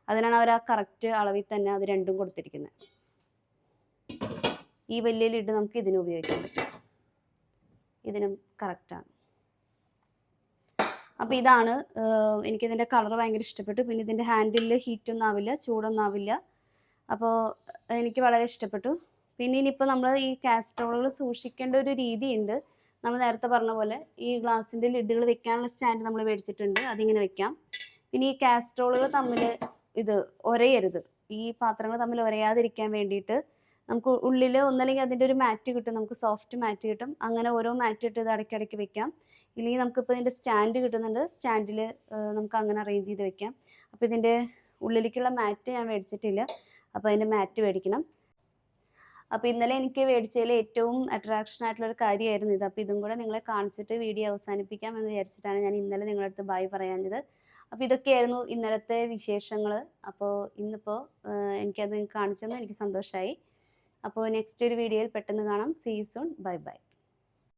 അതിനാണ് അവർ ആ കറക്റ്റ് അളവിൽ തന്നെ അത് രണ്ടും കൊടുത്തിരിക്കുന്നത്. ഈ വലിയ ലിഡ് നമുക്ക് ഇതിനും ഉപയോഗിക്കാൻ പറ്റും. ഇതിനും കറക്റ്റാണ്. അപ്പോൾ ഇതാണ് എനിക്കിതിൻ്റെ കളർ ഭയങ്കര ഇഷ്ടപ്പെട്ടു. പിന്നെ ഇതിൻ്റെ ഹാൻഡിലിൽ ഹീറ്റൊന്നും ആവില്ല, ചൂടൊന്നും ആവില്ല. അപ്പോൾ എനിക്ക് വളരെ ഇഷ്ടപ്പെട്ടു. പിന്നെ ഇനിയിപ്പോൾ നമ്മൾ ഈ കാസ്ട്രോളുകൾ സൂക്ഷിക്കേണ്ട ഒരു രീതിയുണ്ട്. നമ്മൾ നേരത്തെ പറഞ്ഞ പോലെ ഈ ഗ്ലാസിൻ്റെ ലിഡുകൾ വെക്കാനുള്ള സ്റ്റാൻഡ് നമ്മൾ മേടിച്ചിട്ടുണ്ട്, അതിങ്ങനെ വെക്കാം. പിന്നെ ഈ കാസ്ട്രോളുകൾ തമ്മിൽ ഇത് ഉരയരുത്, ഈ പാത്രങ്ങൾ തമ്മിൽ ഉരയാതിരിക്കാൻ വേണ്ടിയിട്ട് നമുക്ക് ഉള്ളിൽ ഒന്നല്ലെങ്കിൽ അതിൻ്റെ ഒരു മാറ്റ് കിട്ടും, നമുക്ക് സോഫ്റ്റ് മാറ്റ് കിട്ടും. അങ്ങനെ ഓരോ മാറ്റ് ഇട്ട് ഇത് ഇടയ്ക്കിടയ്ക്ക് വെക്കാം. ഇല്ലെങ്കിൽ നമുക്കിപ്പോൾ ഇതിൻ്റെ സ്റ്റാൻഡ് കിട്ടുന്നുണ്ട്, സ്റ്റാൻഡിൽ നമുക്ക് അങ്ങനെ അറേഞ്ച് ചെയ്ത് വെക്കാം. അപ്പോൾ ഇതിൻ്റെ ഉള്ളിലേക്കുള്ള മാറ്റ് ഞാൻ മേടിച്ചിട്ടില്ല, അപ്പോൾ അതിൻ്റെ മാറ്റ് മേടിക്കണം. അപ്പോൾ ഇന്നലെ എനിക്ക് മേടിച്ചതിൽ ഏറ്റവും അട്രാക്ഷൻ ആയിട്ടുള്ളൊരു കാര്യമായിരുന്നു ഇത്. അപ്പോൾ ഇതും കൂടെ നിങ്ങളെ കാണിച്ചിട്ട് വീഡിയോ അവസാനിപ്പിക്കാം എന്ന് വിചാരിച്ചിട്ടാണ് ഞാൻ ഇന്നലെ നിങ്ങളുടെ അടുത്ത് ബൈ പറയാഞ്ഞത്. അപ്പോൾ ഇതൊക്കെയായിരുന്നു ഇന്നലത്തെ വിശേഷങ്ങൾ. അപ്പോൾ ഇന്നിപ്പോൾ എനിക്കത് കാണിച്ചെന്ന് എനിക്ക് സന്തോഷമായി. അപ്പോൾ നെക്സ്റ്റ് ഒരു വീഡിയോയിൽ പെട്ടെന്ന് കാണാം. See you soon. Bye by.